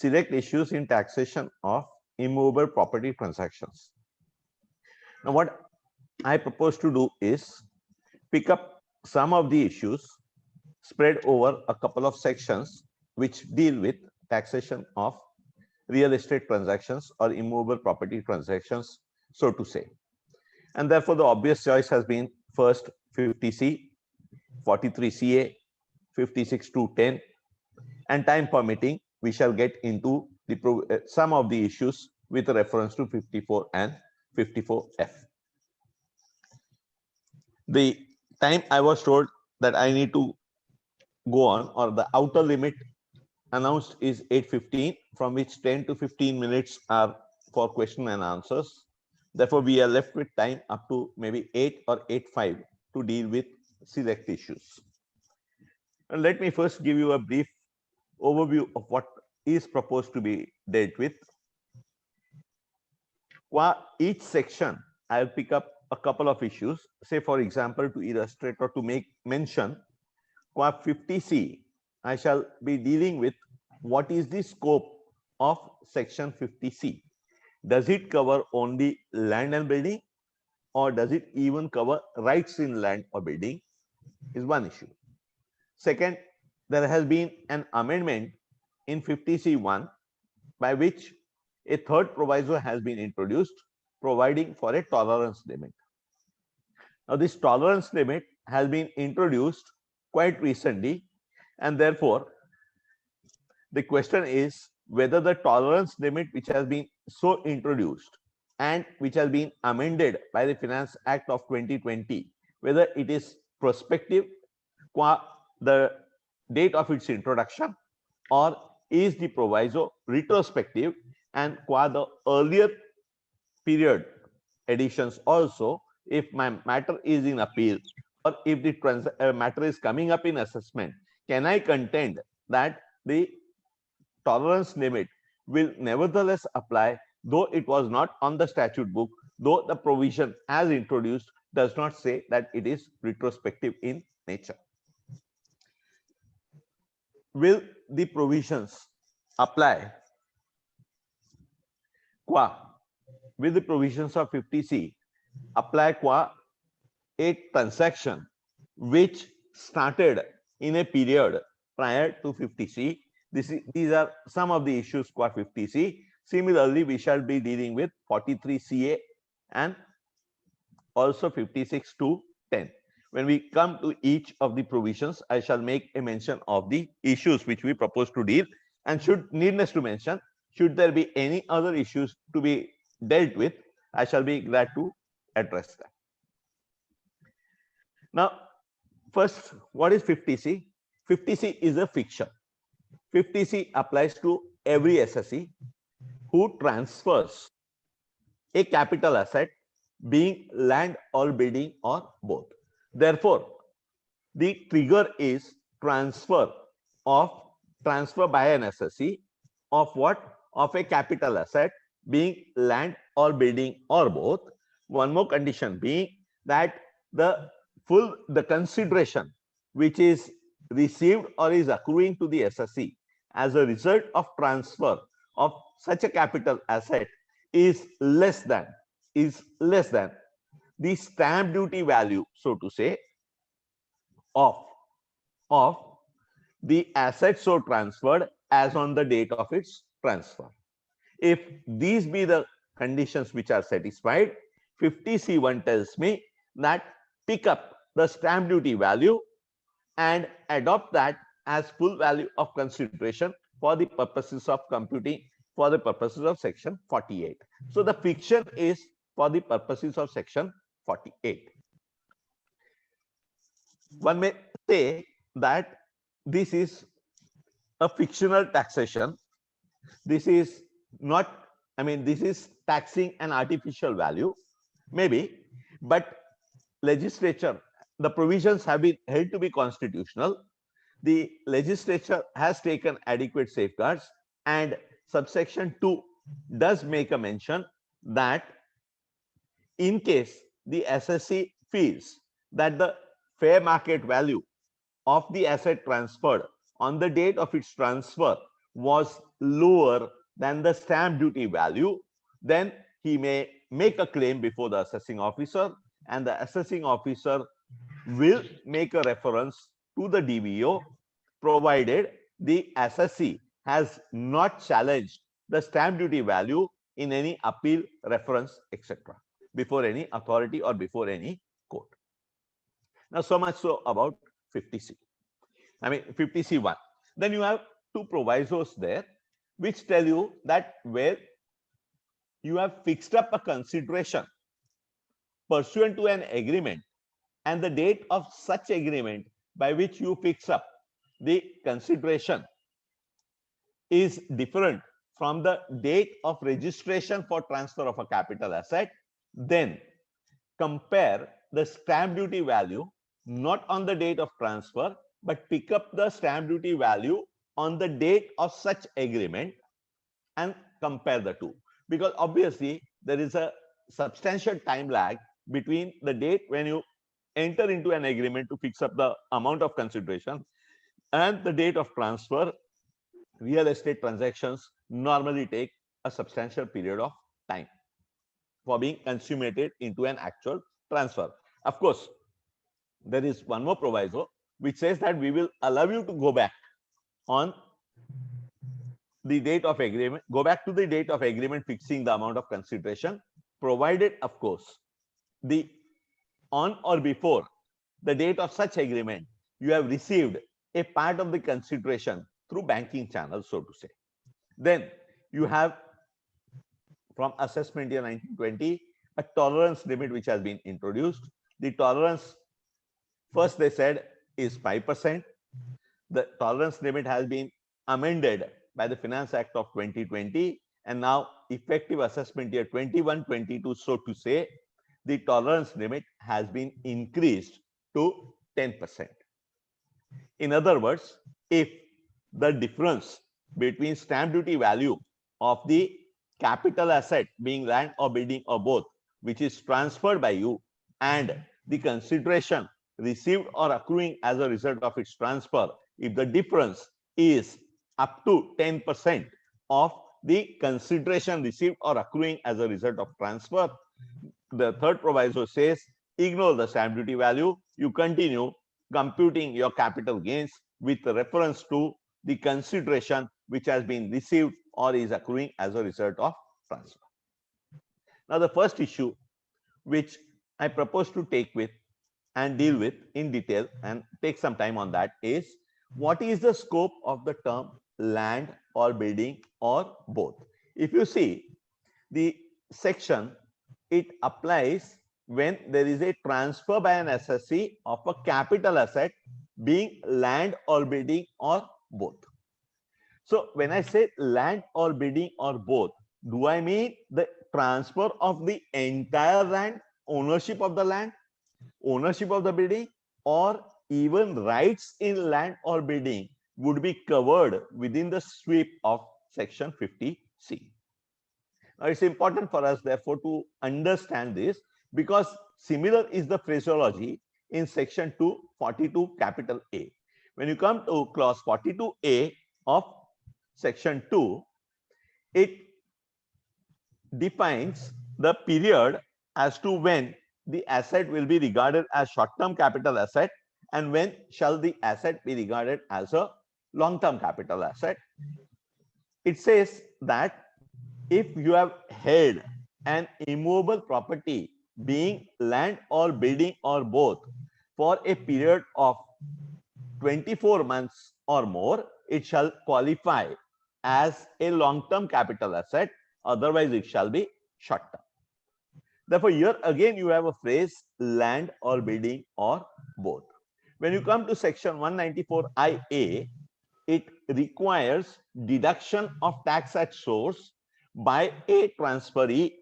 select issues in taxation of immovable property transactions. Now, what I propose to do is pick up some of the issues spread over a couple of sections which deal with taxation of real estate transactions or immovable property transactions, so to say. And therefore, the obvious choice has been first 50C, 43CA, 56 to 10, and time permitting, we shall get into the some of the issues with reference to 54 and 54F. The time I was told that I need to go on, or the outer limit announced, is 8:15, from which 10 to 15 minutes are for question and answers. Therefore, we are left with time up to maybe 8 or 8:05 to deal with select issues. And let me first give you a brief overview of what is proposed to be dealt with. Qua each section, I'll pick up a couple of issues, say, for example, to illustrate or to make mention. Qua 50C, I shall be dealing with what is the scope of section 50C. Does it cover only land and building, or does it even cover rights in land or building, is one issue. Second, there has been an amendment in 50C1 by which a third proviso has been introduced, providing for a tolerance limit. Now, this tolerance limit has been introduced quite recently, and therefore, the question is whether the tolerance limit which has been so introduced and which has been amended by the Finance Act of 2020, whether it is prospective qua the date of its introduction, or is the proviso retrospective and qua the earlier period additions also, if my matter is in appeal or if the matter is coming up in assessment, can I contend that the tolerance limit will nevertheless apply, though it was not on the statute book, though the provision as introduced does not say that it is retrospective in nature. Will the provisions apply qua, will the provisions of 50C apply qua a transaction which started in a period prior to 50C? These are some of the issues qua 50C. Similarly, we shall be dealing with 43CA and also 56 to 10. When we come to each of the provisions, I shall make a mention of the issues which we propose to deal, and should, needless to mention, should there be any other issues to be dealt with, I shall be glad to address that. Now, first, what is 50C? 50C is a fiction. 50C applies to every SSE who transfers a capital asset, being land or building or both. Therefore, the trigger is transfer by an SSE of what? Of a capital asset, being land or building or both. One more condition being that the consideration which is received or is accruing to the SSE as a result of transfer of such a capital asset is less than the stamp duty value, so to say, of the asset so transferred as on the date of its transfer. If these be the conditions which are satisfied, 50C1 tells me that pick up the stamp duty value and adopt that as full value of consideration for the purposes of computing, for the purposes of section 48. So the fiction is for the purposes of section 48. One may say that this is a fictional taxation. This is not, this is taxing an artificial value, maybe, but legislature, the provisions have been held to be constitutional. The legislature has taken adequate safeguards, and subsection 2 does make a mention that in case the SSE feels that the fair market value of the asset transferred on the date of its transfer was lower than the stamp duty value, then he may make a claim before the assessing officer, and the assessing officer will make a reference to the DVO, provided the assessee has not challenged the stamp duty value in any appeal, reference, etc., before any authority or before any court. Now, so much so about 50C. I mean 50C1. Then you have two provisos there, which tell you that where you have fixed up a consideration pursuant to an agreement, and the date of such agreement by which you fix up the consideration is different from the date of registration for transfer of a capital asset, then compare the stamp duty value not on the date of transfer, but pick up the stamp duty value on the date of such agreement and compare the two. Because obviously there is a substantial time lag between the date when you enter into an agreement to fix up the amount of consideration and the date of transfer. Real estate transactions normally take a substantial period of time for being consummated into an actual transfer. Of course, there is one more proviso which says that we will allow you to go back on the date of agreement, go back to the date of agreement fixing the amount of consideration, provided, of course, the on or before the date of such agreement, you have received a part of the consideration through banking channels, so to say. Then you have from assessment year 1920 a tolerance limit which has been introduced. The tolerance, first they said, is 5%. The tolerance limit has been amended by the Finance Act of 2020, and now effective assessment year 21-22, so to say, the tolerance limit has been increased to 10%. In other words, if the difference between stamp duty value of the capital asset, being land or building or both, which is transferred by you, and the consideration received or accruing as a result of its transfer, if the difference is up to 10% of the consideration received or accruing as a result of transfer, the third proviso says ignore the stamp duty value. You continue computing your capital gains with reference to the consideration which has been received or is accruing as a result of transfer. Now, the first issue which I propose to take with and deal with in detail and take some time on that is, what is the scope of the term land or building or both? If you see the section, it applies when there is a transfer by an assessee of a capital asset, being land or building or both. So when I say land or building or both, do I mean the transfer of the entire land, ownership of the land, ownership of the building, or even rights in land or building would be covered within the sweep of section 50C? Now, it's important for us, therefore, to understand this, because similar is the phraseology in section 242 capital A. When you come to clause 42A of section 2, it defines the period as to when the asset will be regarded as short-term capital asset and when shall the asset be regarded as a long-term capital asset. It says that if you have held an immovable property, being land or building or both, for a period of 24 months or more, it shall qualify as a long-term capital asset, otherwise it shall be short-term. Therefore, here again you have a phrase land or building or both. When you come to section 194IA, it requires deduction of tax at source by a transferee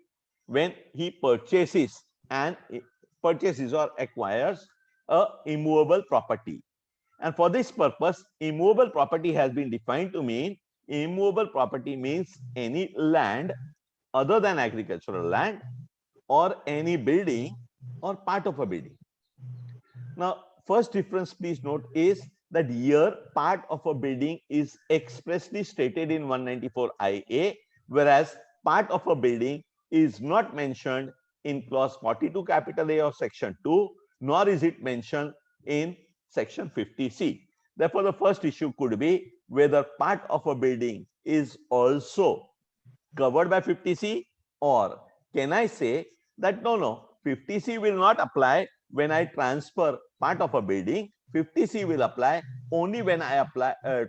when he purchases or acquires a immovable property. And for this purpose, immovable property has been defined to mean, immovable property means any land other than agricultural land or any building or part of a building. Now, first difference, please note, is that here part of a building is expressly stated in 194 IA, whereas part of a building is not mentioned in clause 42 capital A of section 2, nor is it mentioned in section 50C. Therefore, the first issue could be whether part of a building is also covered by 50C, or can I say that no, 50C will not apply when I transfer part of a building. 50C will apply only when I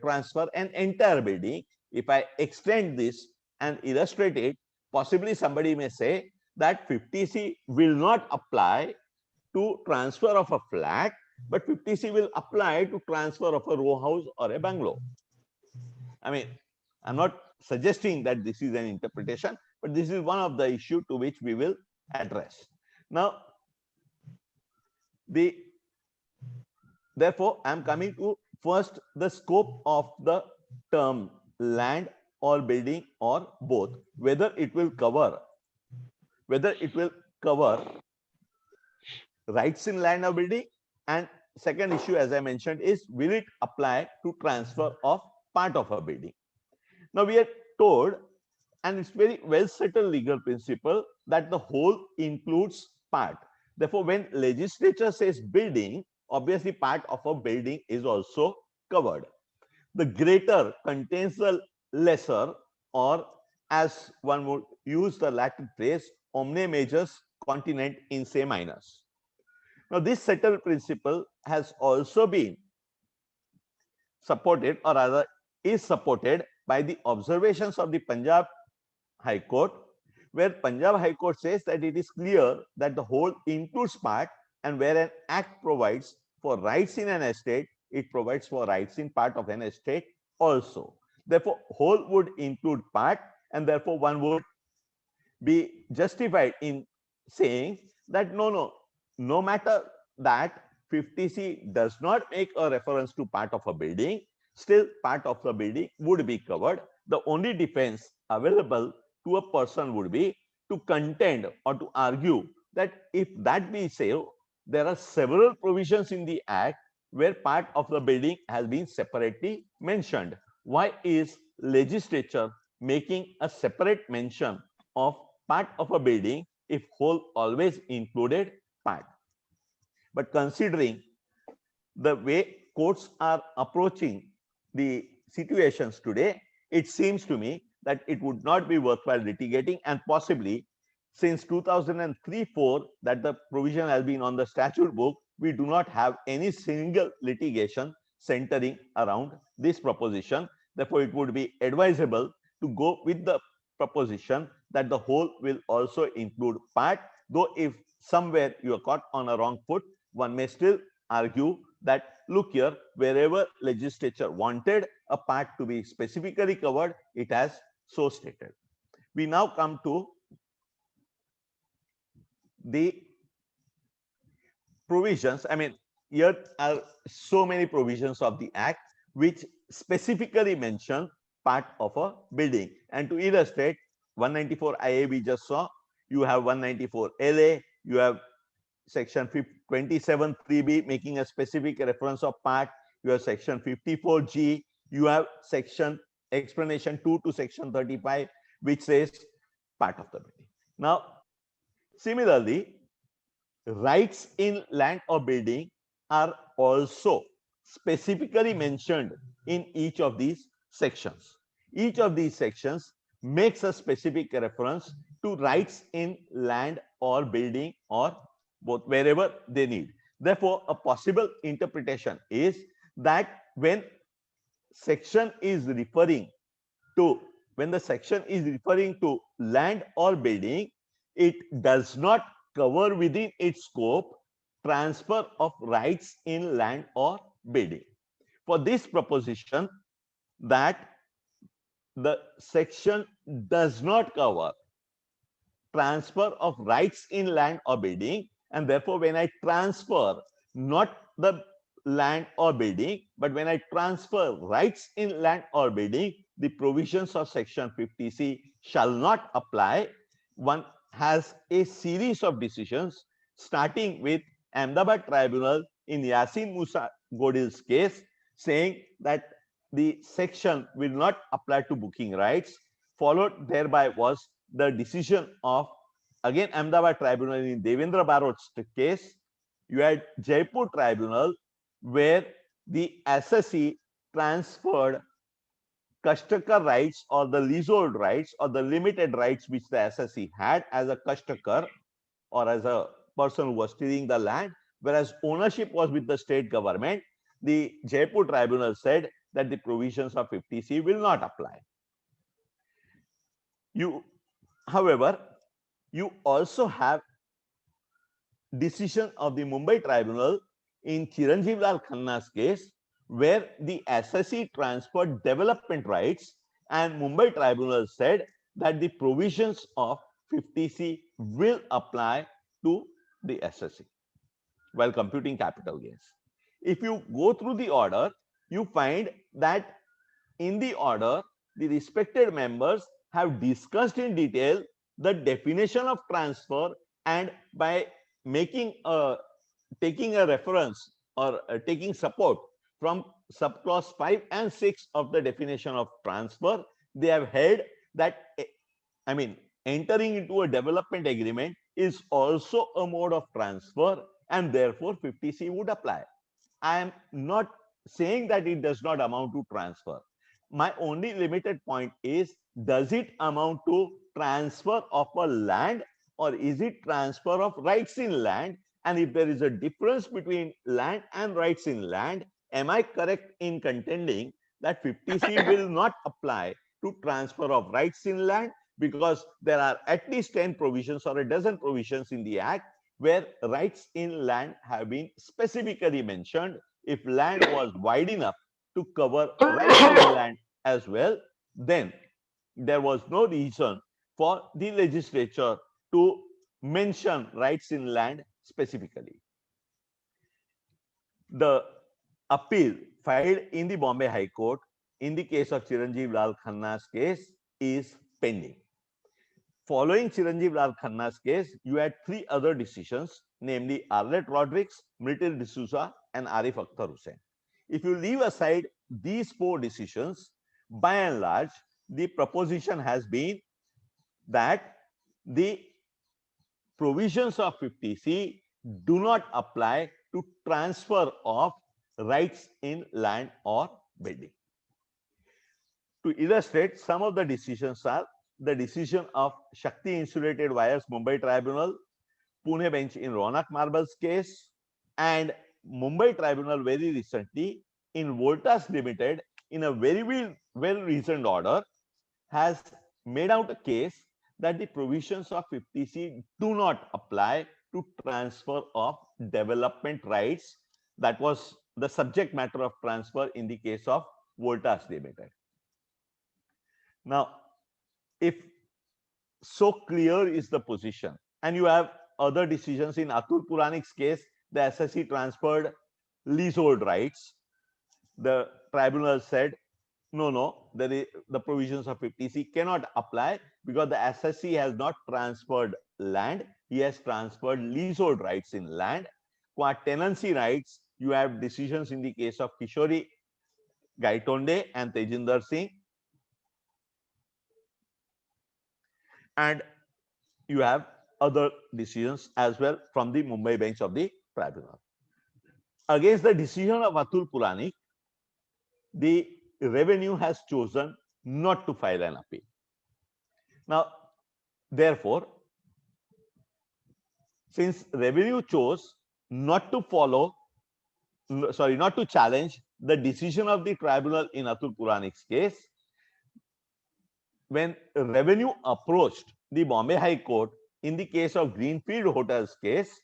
transfer an entire building. If I extend this and illustrate it, possibly somebody may say that 50C will not apply to transfer of a flat, but 50C will apply to transfer of a row house or a bungalow. I mean, I'm not suggesting that this is an interpretation, but this is one of the issue to which we will address. Now, therefore, I'm coming to first the scope of the term land or building or both, whether it will cover rights in land or building, and second issue, as I mentioned, is will it apply to transfer of part of a building. Now we are told, and it's very well settled legal principle, that the whole includes part. Therefore, when legislature says building, obviously part of a building is also covered. The greater contains the lesser, or as one would use the Latin phrase, omne majus continent in se minus. Now this settled principle has also been supported, or rather is supported, by the observations of the Punjab High Court, where Punjab High Court says that it is clear that the whole includes part, and where an act provides for rights in an estate, it provides for rights in part of an estate also. Therefore, whole would include part, and therefore one would be justified in saying that no matter that 50C does not make a reference to part of a building, still part of the building would be covered. The only defense available to a person would be to contend or to argue that if that be so, there are several provisions in the Act where part of the building has been separately mentioned. Why is legislature making a separate mention of part of a building if whole always included part? But considering the way courts are approaching the situations today, it seems to me that it would not be worthwhile litigating, and possibly since 2003-4 that the provision has been on the statute book, we do not have any single litigation centering around this proposition. Therefore, it would be advisable to go with the proposition that the whole will also include part, though if somewhere you are caught on a wrong foot, one may still argue that look here, wherever legislature wanted a part to be specifically covered, it has so stated. We now come to the provisions. I mean, here are so many provisions of the Act which specifically mention part of a building. And to illustrate, 194 IA we just saw, you have 194 LA, you have section 27 3B making a specific reference of part, you have section 54G, you have section explanation 2 to section 35 which says part of the building. Now similarly, rights in land or building are also specifically mentioned in each of these sections. Each of these sections makes a specific reference to rights in land or building or both, wherever they need. Therefore, a possible interpretation is that when the section is referring to land or building, it does not cover within its scope transfer of rights in land or building. For this proposition that the section does not cover transfer of rights in land or building, and therefore when I transfer not the land or building, but when I transfer rights in land or building, the provisions of section 50C shall not apply. One has a series of decisions starting with Ahmedabad Tribunal in Yasin Musa Godil's case, saying that the section will not apply to booking rights. Followed thereby was the decision of, again, Ahmedabad Tribunal in Devendra Barot's case. You had Jaipur Tribunal, where the assessee transferred Kastakar rights or the leasehold rights or the limited rights which the assessee had as a Kastakar or as a person who was stealing the land, whereas ownership was with the state government. The Jaipur Tribunal said that the provisions of 50C will not apply. However, you also have decision of the Mumbai Tribunal in Chiranjeev Lal Khanna's case, where the assessee transferred development rights, and Mumbai Tribunal said that the provisions of 50C will apply to the assessee while computing capital gains. If you go through the order, you find that in the order, the respected members have discussed in detail the definition of transfer, and by making taking a reference or taking support from subclause 5 and 6 of the definition of transfer, they have held that, I mean, entering into a development agreement is also a mode of transfer, and therefore 50C would apply. I am not saying that it does not amount to transfer. My only limited point is, does it amount to transfer of a land, or is it transfer of rights in land? And if there is a difference between land and rights in land, am I correct in contending that 50C will not apply to transfer of rights in land? Because there are at least 10 provisions or a dozen provisions in the Act where rights in land have been specifically mentioned. If land was wide enough to cover rights in land as well, then there was no reason for the legislature to mention rights in land specifically. The appeal filed in the Bombay High Court in the case of Chiranjeev Lal Khanna's case is pending. Following Chiranjeev Lal Khanna's case, you had 3 other decisions, namely Arlette Rodrigues, Myrtle D'Souza, and Arif Akhtar Hussain. If you leave aside these 4 decisions, by and large, the proposition has been that the provisions of 50C do not apply to transfer of rights in land or building. To illustrate, some of the decisions are the decision of Shakti Insulated Wires Mumbai Tribunal, Pune bench in Ronak Marbles case, and Mumbai Tribunal very recently in Voltas Limited, in a very well reasoned order, has made out a case that the provisions of 50C do not apply to transfer of development rights. That was the subject matter of transfer in the case of Voltas Limited. Now, if so clear is the position, and you have other decisions in Atul Puranik's case, the assessee transferred leasehold rights. The tribunal said, no, the provisions of 50C cannot apply because the assessee has not transferred land, he has transferred leasehold rights in land. Qua tenancy rights, you have decisions in the case of Kishori Gaitonde and Tejinder Singh, and you have other decisions as well from the Mumbai bench of the tribunal. Against the decision of Atul Puranik, the revenue has chosen not to file an appeal. Now, therefore, since revenue chose not to challenge the decision of the tribunal in Atul Puranik's case, when revenue approached the Bombay High Court in the case of Greenfield Hotels case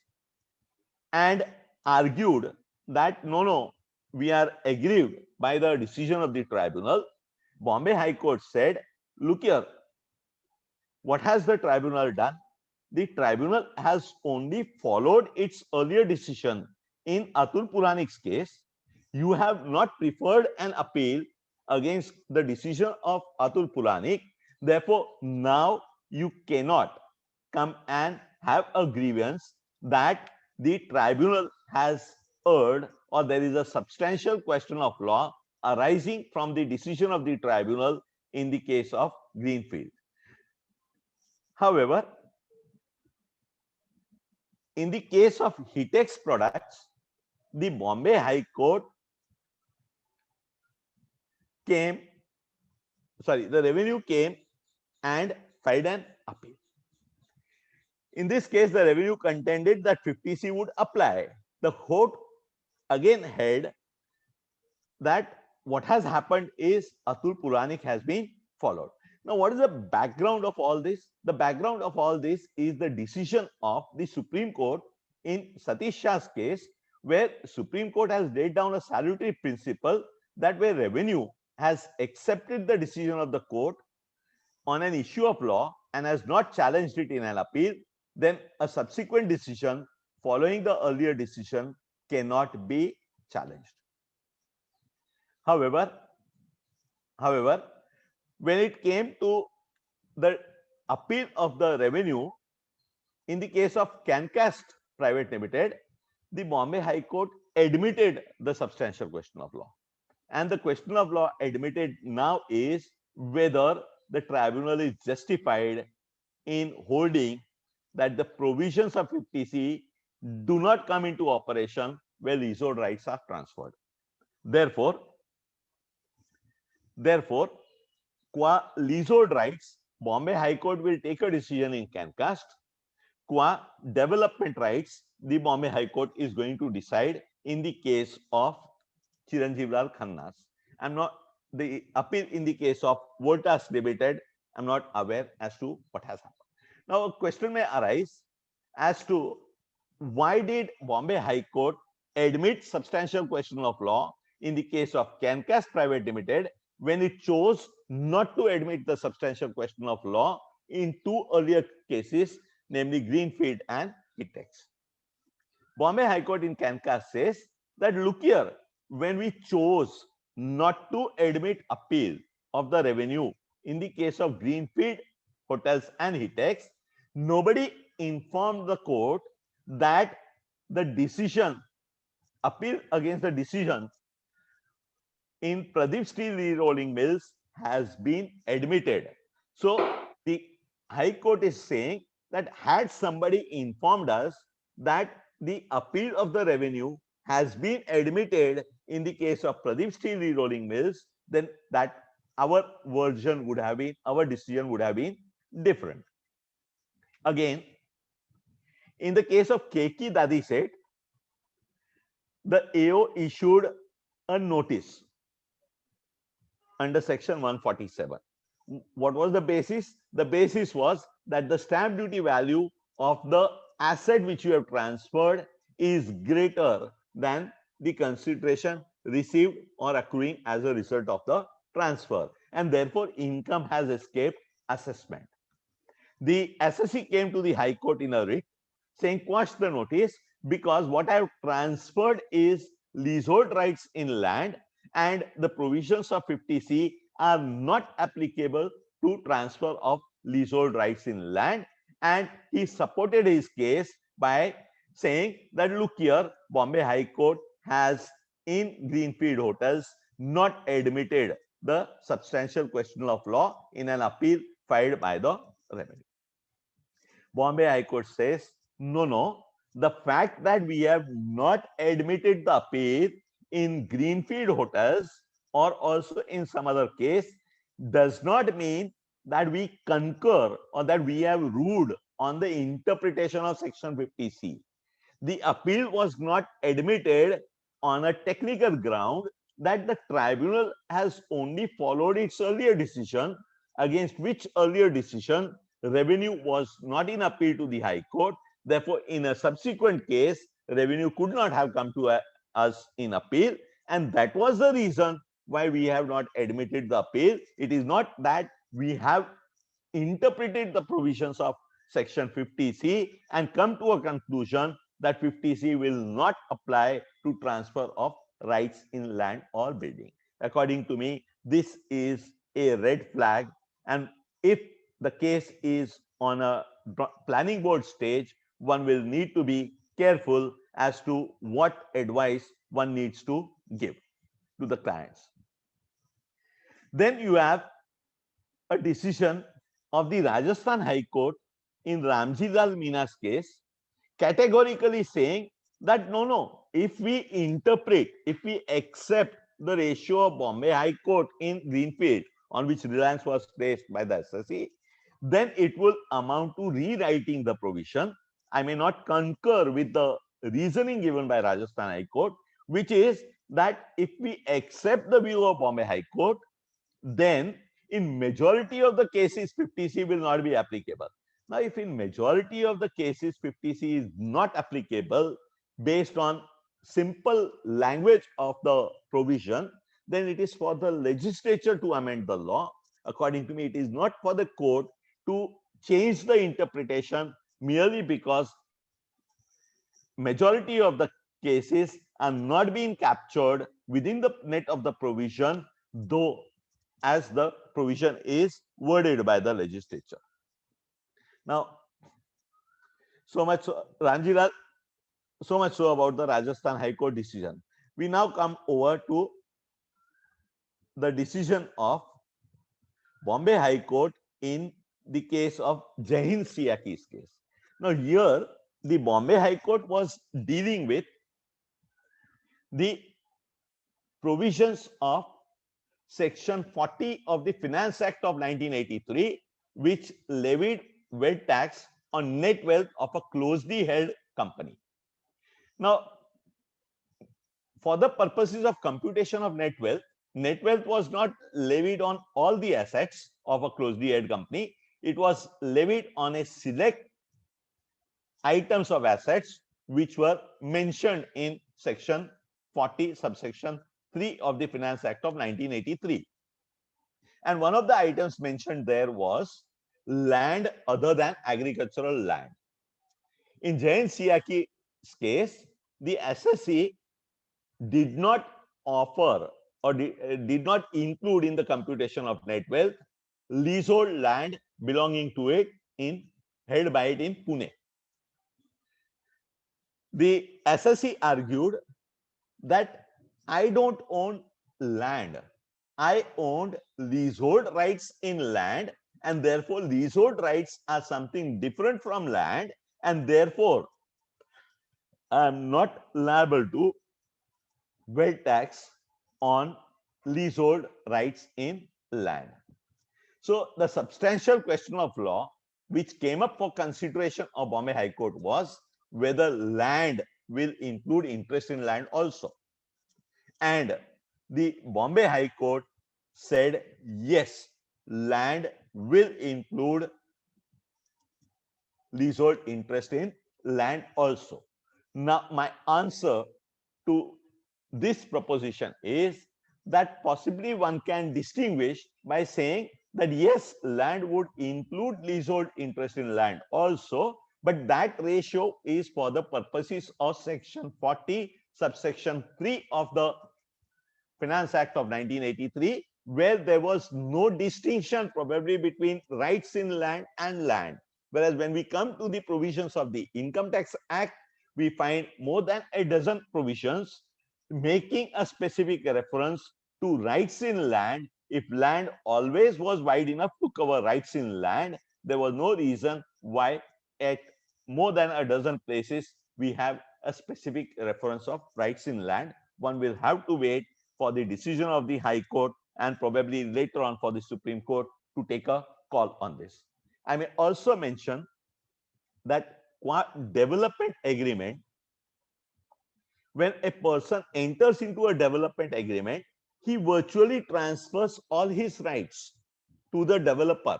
and argued that no, we are aggrieved by the decision of the tribunal, Bombay High Court said, look here, what has the tribunal done? The tribunal has only followed its earlier decision in Atul Puranik's case. You have not preferred an appeal against the decision of Atul Puranik. Therefore, now you cannot come and have a grievance that the tribunal has erred or there is a substantial question of law arising from the decision of the tribunal in the case of Greenfield. However, in the case of Hitex products, the Bombay High Court the revenue came and filed an appeal. In this case, the revenue contended that 50C would apply. The court again held that what has happened is Atul Puranik has been followed. Now, what is the background of all this? The background of all this is the decision of the Supreme Court in Satish Shah's case, where Supreme Court has laid down a salutary principle that where revenue has accepted the decision of the court on an issue of law and has not challenged it in an appeal, then a subsequent decision following the earlier decision cannot be challenged. However, when it came to the appeal of the revenue in the case of Cancast Private Limited, the Bombay High Court admitted the substantial question of law. And the question of law admitted now is whether the tribunal is justified in holding that the provisions of 50C do not come into operation where leasehold rights are transferred. Therefore, qua leasehold rights, Bombay High Court will take a decision in Cancast. Qua development rights, the Bombay High Court is going to decide in the case of Chiranjeev Lal Khanna's. The appeal in the case of Voltas Limited, I'm not aware as to what has happened. Now, a question may arise as to why did Bombay High Court admit substantial question of law in the case of Cancast Private Limited when it chose not to admit the substantial question of law in two earlier cases, namely Greenfield and Hitex. Bombay High Court in Cancast says that, look here, when we chose not to admit appeal of the revenue in the case of Greenfield Hotels and Hitex, nobody informed the court that the decision, appeal against the decision in Pradeep Steel Rolling Mills has been admitted. So the High Court is saying that had somebody informed us that the appeal of the revenue has been admitted in the case of Pradeep Steel Rolling Mills, then that our version would have been, our decision would have been different. Again, in the case of Keki Dadi Set, the AO issued a notice under section 147. What was the basis? The basis was that the stamp duty value of the asset which you have transferred is greater than the consideration received or accruing as a result of the transfer, and therefore income has escaped assessment. The assessee came to the High Court in a writ saying, quash the notice because what I have transferred is leasehold rights in land, and the provisions of 50C are not applicable to transfer of leasehold rights in land. And he supported his case by saying that, look here, Bombay High Court has in Greenfield Hotels not admitted the substantial question of law in an appeal filed by the revenue. Bombay High Court says, no, the fact that we have not admitted the appeal in Greenfield Hotels or also in some other case does not mean that we concur or that we have ruled on the interpretation of section 50C. The appeal was not admitted on a technical ground that the tribunal has only followed its earlier decision, against which earlier decision revenue was not in appeal to the High Court. Therefore, in a subsequent case, revenue could not have come to us in appeal, and that was the reason why we have not admitted the appeal. It is not that we have interpreted the provisions of section 50C and come to a conclusion that 50C will not apply to transfer of rights in land or building. According to me, this is a red flag, and if the case is on a planning board stage, one will need to be careful as to what advice one needs to give to the clients. Then you have a decision of the Rajasthan High Court in Ramji Lal Mina's case, categorically saying that no, if we interpret, if we accept the ratio of Bombay High Court in Greenfield, on which Reliance was placed by the SSE, then it will amount to rewriting the provision. I may not concur with the reasoning given by Rajasthan High Court, which is that if we accept the view of Bombay High Court, then in majority of the cases 50C will not be applicable. Now, if in majority of the cases 50C is not applicable based on simple language of the provision, then it is for the legislature to amend the law. According to me, it is not for the court to change the interpretation merely because majority of the cases are not being captured within the net of the provision, though as the provision is worded by the legislature. Now, so much so about the Rajasthan High Court decision. We now come over to the decision of Bombay High Court in the case of Jai Hind Siaki's case. Now, here the Bombay High Court was dealing with the provisions of Section 40 of the Finance Act of 1983, which levied wealth tax on net wealth of a closely held company. Now, for the purposes of computation of net wealth was not levied on all the assets of a closely held company. It was levied on a select items of assets which were mentioned in Section 40, subsection 3 of the Finance Act of 1983. And one of the items mentioned there was land other than agricultural land. In Jai Hind Siaki's case, the SSE did not offer or did not include in the computation of net wealth leasehold land belonging to it held by it in Pune. The SSE argued that I don't own land. I owned leasehold rights in land, and therefore leasehold rights are something different from land, and therefore I am not liable to wealth tax on leasehold rights in land. So the substantial question of law which came up for consideration of Bombay High Court was whether land will include interest in land also. And the Bombay High Court said yes, land will include leasehold interest in land also. Now, my answer to this proposition is that possibly one can distinguish by saying that yes, land would include leasehold interest in land also, but that ratio is for the purposes of Section 40, subsection 3 of the Finance Act of 1983, where there was no distinction probably between rights in land and land. Whereas when we come to the provisions of the Income Tax Act, we find more than a dozen provisions making a specific reference to rights in land. If land always was wide enough to cover rights in land, there was no reason why at more than a dozen places we have a specific reference of rights in land. One will have to wait for the decision of the High Court and probably later on for the Supreme Court to take a call on this. I may also mention that development agreement, when a person enters into a development agreement, he virtually transfers all his rights to the developer.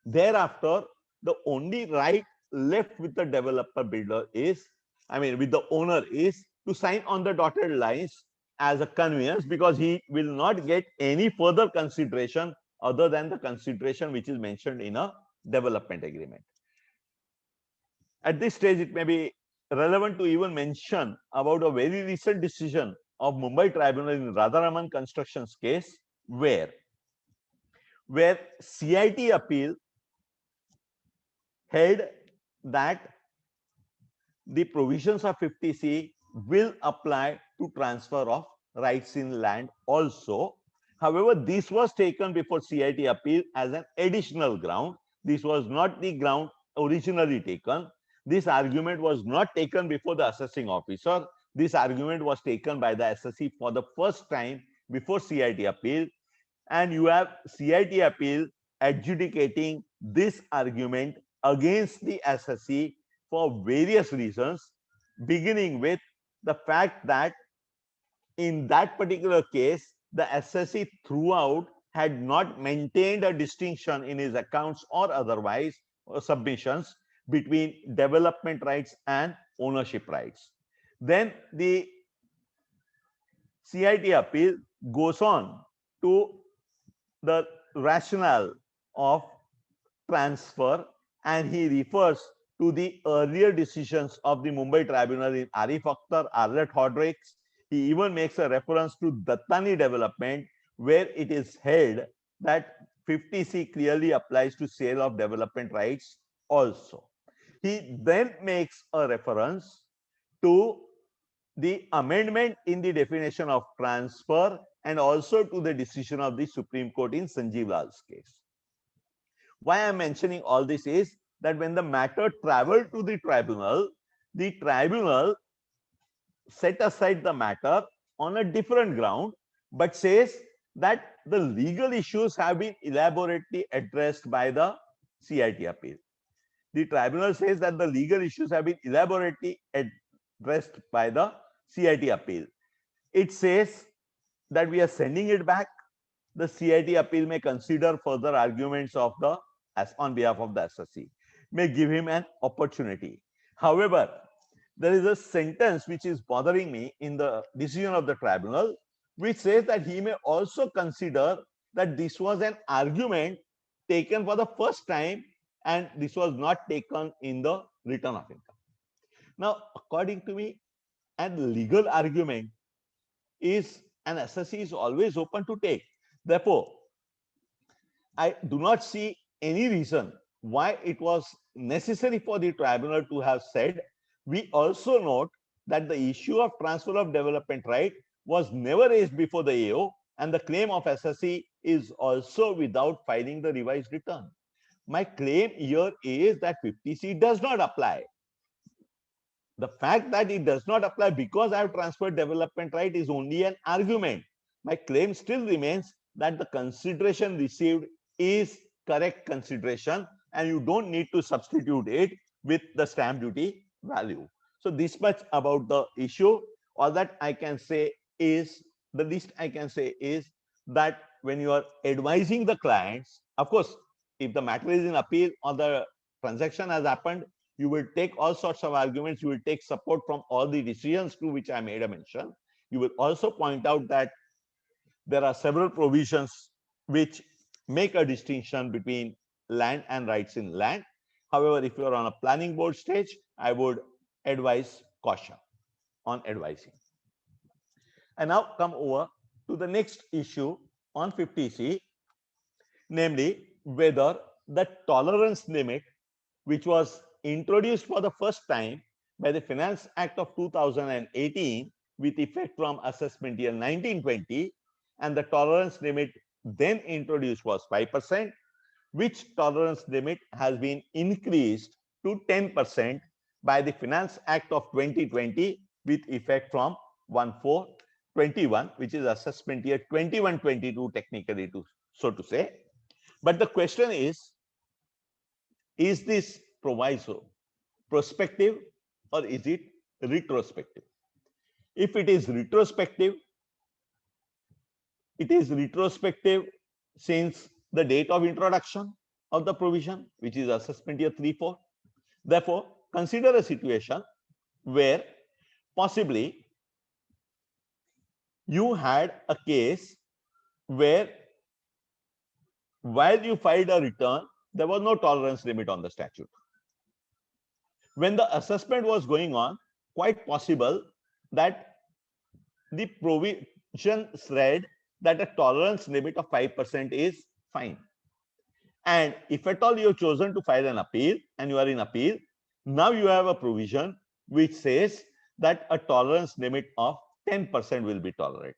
Thereafter, the only right left with the developer builder is, with the owner, is to sign on the dotted lines as a conveyance, because he will not get any further consideration other than the consideration which is mentioned in a development agreement. At this stage, it may be relevant to even mention about a very recent decision of Mumbai Tribunal in Radharaman Constructions case, where CIT appeal held that the provisions of 50C will apply to transfer of rights in land also. However, this was taken before CIT appeal as an additional ground. This was not the ground originally taken. This argument was not taken before the assessing officer. This argument was taken by the SSC for the first time before CIT appeal, and you have CIT appeal adjudicating this argument against the SSC for various reasons, beginning with the fact that in that particular case, the SSC throughout had not maintained a distinction in his accounts or otherwise submissions between development rights and ownership rights. Then the CIT appeal goes on to the rationale of transfer, and he refers to the earlier decisions of the Mumbai Tribunal in Arif Akhtar, Arlet Hodricks. He even makes a reference to Dattani development, where it is held that 50C clearly applies to sale of development rights also. He then makes a reference to the amendment in the definition of transfer and also to the decision of the Supreme Court in Sanjeev Lal's case. Why I'm mentioning all this is that when the matter traveled to the tribunal set aside the matter on a different ground, but says that the legal issues have been elaborately addressed by the CIT appeal. The tribunal says that the legal issues have been elaborately addressed by the CIT appeal. It says that we are sending it back. The CIT appeal may consider further arguments of the on behalf of the SSC, may give him an opportunity. However, there is a sentence which is bothering me in the decision of the tribunal, which says that he may also consider that this was an argument taken for the first time and this was not taken in the return of income. Now, according to me, an legal argument is an SSC is always open to take. Therefore, I do not see any reason why it was necessary for the tribunal to have said. We also note that the issue of transfer of development right was never raised before the AO, and the claim of SSC is also without filing the revised return. My claim here is that 50C does not apply. The fact that it does not apply because I have transferred development right is only an argument. My claim still remains that the consideration received is correct consideration, and you don't need to substitute it with the stamp duty value. So this much about the issue. All that I can say is, the least I can say is that when you are advising the clients, of course, if the matter is in appeal or the transaction has happened, you will take all sorts of arguments. You will take support from all the decisions to which I made a mention. You will also point out that there are several provisions which make a distinction between land and rights in land. However, if you are on a planning board stage, I would advise caution on advising. I now come over to the next issue on 50C, namely whether the tolerance limit, which was introduced for the first time by the Finance Act of 2018 with effect from assessment year 1920, and the tolerance limit then introduced was 5%, which tolerance limit has been increased to 10% by the Finance Act of 2020 with effect from 1/4/21, which is assessment year 21-22 technically, so to say. But the question is this proviso prospective or is it retrospective? If it is retrospective, it is retrospective since the date of introduction of the provision, which is assessment year 3-4. Therefore, consider a situation where possibly you had a case where while you filed a return, there was no tolerance limit on the statute. When the assessment was going on, quite possible that the provision read that a tolerance limit of 5% is fine. And if at all you have chosen to file an appeal and you are in appeal, now you have a provision which says that a tolerance limit of 10% will be tolerated.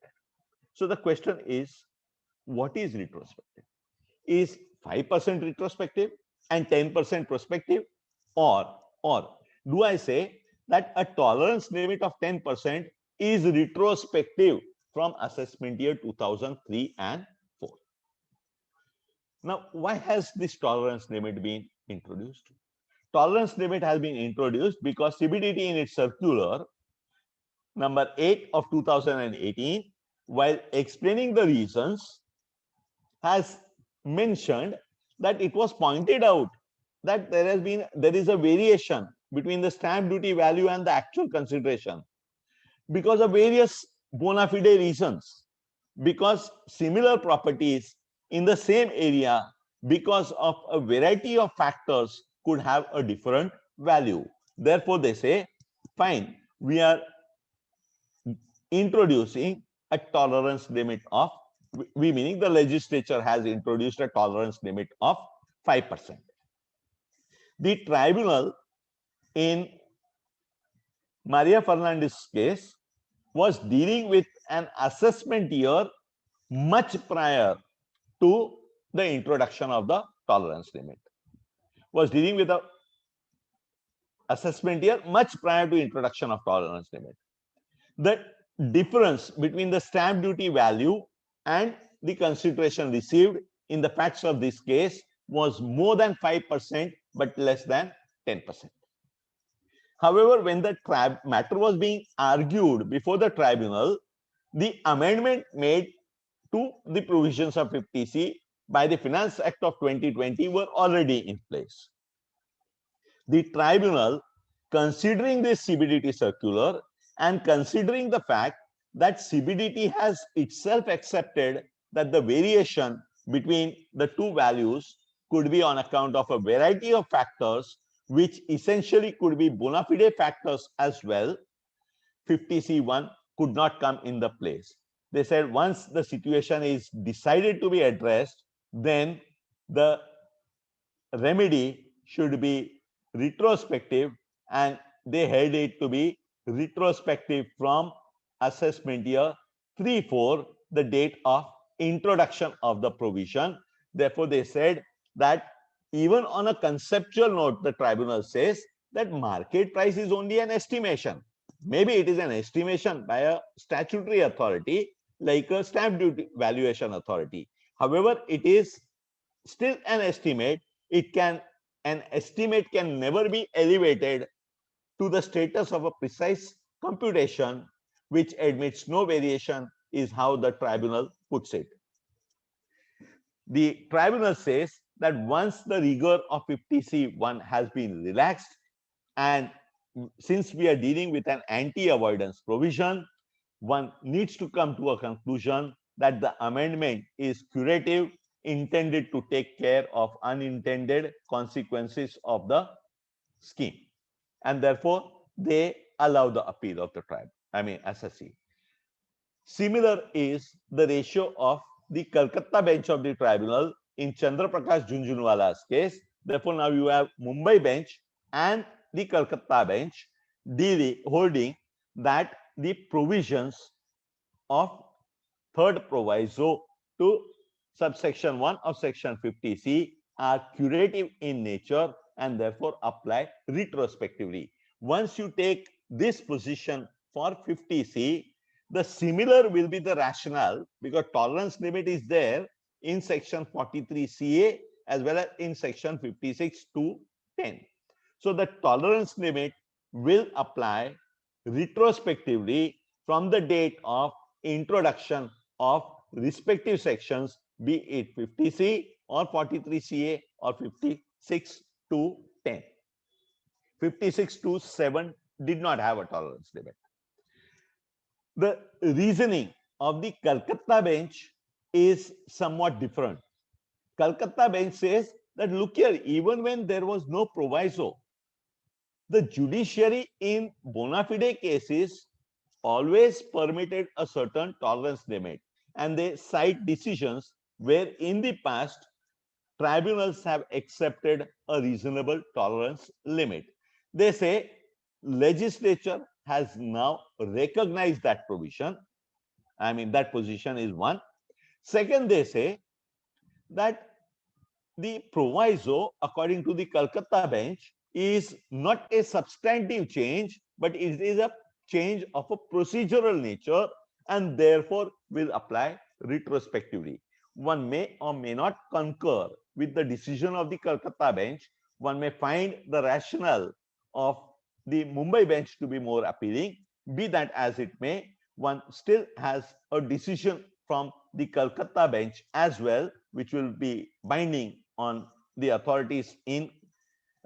So the question is, what is retrospective? Is 5% retrospective and 10% prospective? Or do I say that a tolerance limit of 10% is retrospective from assessment year 2003 and 4? Now, why has this tolerance limit been introduced? Tolerance limit has been introduced because CBDT in its circular number 8 of 2018, while explaining the reasons, has mentioned that it was pointed out that there is a variation between the stamp duty value and the actual consideration because of various bona fide reasons, because similar properties in the same area, because of a variety of factors, could have a different value. Therefore, they say, fine, we are introducing a tolerance limit of, we meaning the legislature has introduced a tolerance limit of 5%. The tribunal in Maria Fernandez's case was dealing with an assessment year much prior to the introduction of the tolerance limit. Was dealing with the assessment year much prior to introduction of tolerance limit. The difference between the stamp duty value and the consideration received in the facts of this case was more than 5% but less than 10%. However, when the matter was being argued before the tribunal, the amendment made to the provisions of 50C by the Finance Act of 2020 were already in place. The tribunal, considering this CBDT circular and considering the fact that CBDT has itself accepted that the variation between the two values could be on account of a variety of factors, which essentially could be bona fide factors as well, 50C1 could not come in the place. They said once the situation is decided to be addressed, then the remedy should be retrospective, and they held it to be retrospective from assessment year 3-4, the date of introduction of the provision. Therefore, they said that even on a conceptual note, the tribunal says that market price is only an estimation. Maybe it is an estimation by a statutory authority like a stamp duty valuation authority. However, it is still an estimate. An estimate can never be elevated to the status of a precise computation which admits no variation, is how the tribunal puts it. The tribunal says that once the rigor of 50C1 has been relaxed, and since we are dealing with an anti-avoidance provision, one needs to come to a conclusion that the amendment is curative, intended to take care of unintended consequences of the scheme, and therefore they allow the appeal of the assessee. Similar is the ratio of the Calcutta bench of the tribunal in Chandra Prakash Jhunjhunwala's case. Therefore, now you have Mumbai bench and the Calcutta bench holding that the provisions of third proviso to subsection 1 of section 50C are curative in nature and therefore apply retrospectively. Once you take this position for 50C, the similar will be the rationale, because tolerance limit is there in section 43CA as well as in section 56(2)(10). So the tolerance limit will apply retrospectively from the date of introduction of respective sections, be it 50C or 43CA or 56(2)(10). 56(2)(7) did not have a tolerance limit. The reasoning of the Calcutta bench is somewhat different. Calcutta bench says that, look here, even when there was no proviso, the judiciary in bona fide cases always permitted a certain tolerance limit, and they cite decisions where in the past tribunals have accepted a reasonable tolerance limit. They say legislature has now recognized that provision. I mean, that position is one. Second, they say that the proviso, according to the Calcutta bench, is not a substantive change, but it is a change of a procedural nature and therefore will apply retrospectively. One may or may not concur with the decision of the Calcutta bench. One may find the rationale of the Mumbai bench to be more appealing. Be that as it may, one still has a decision from the Calcutta bench as well, which will be binding on the authorities in,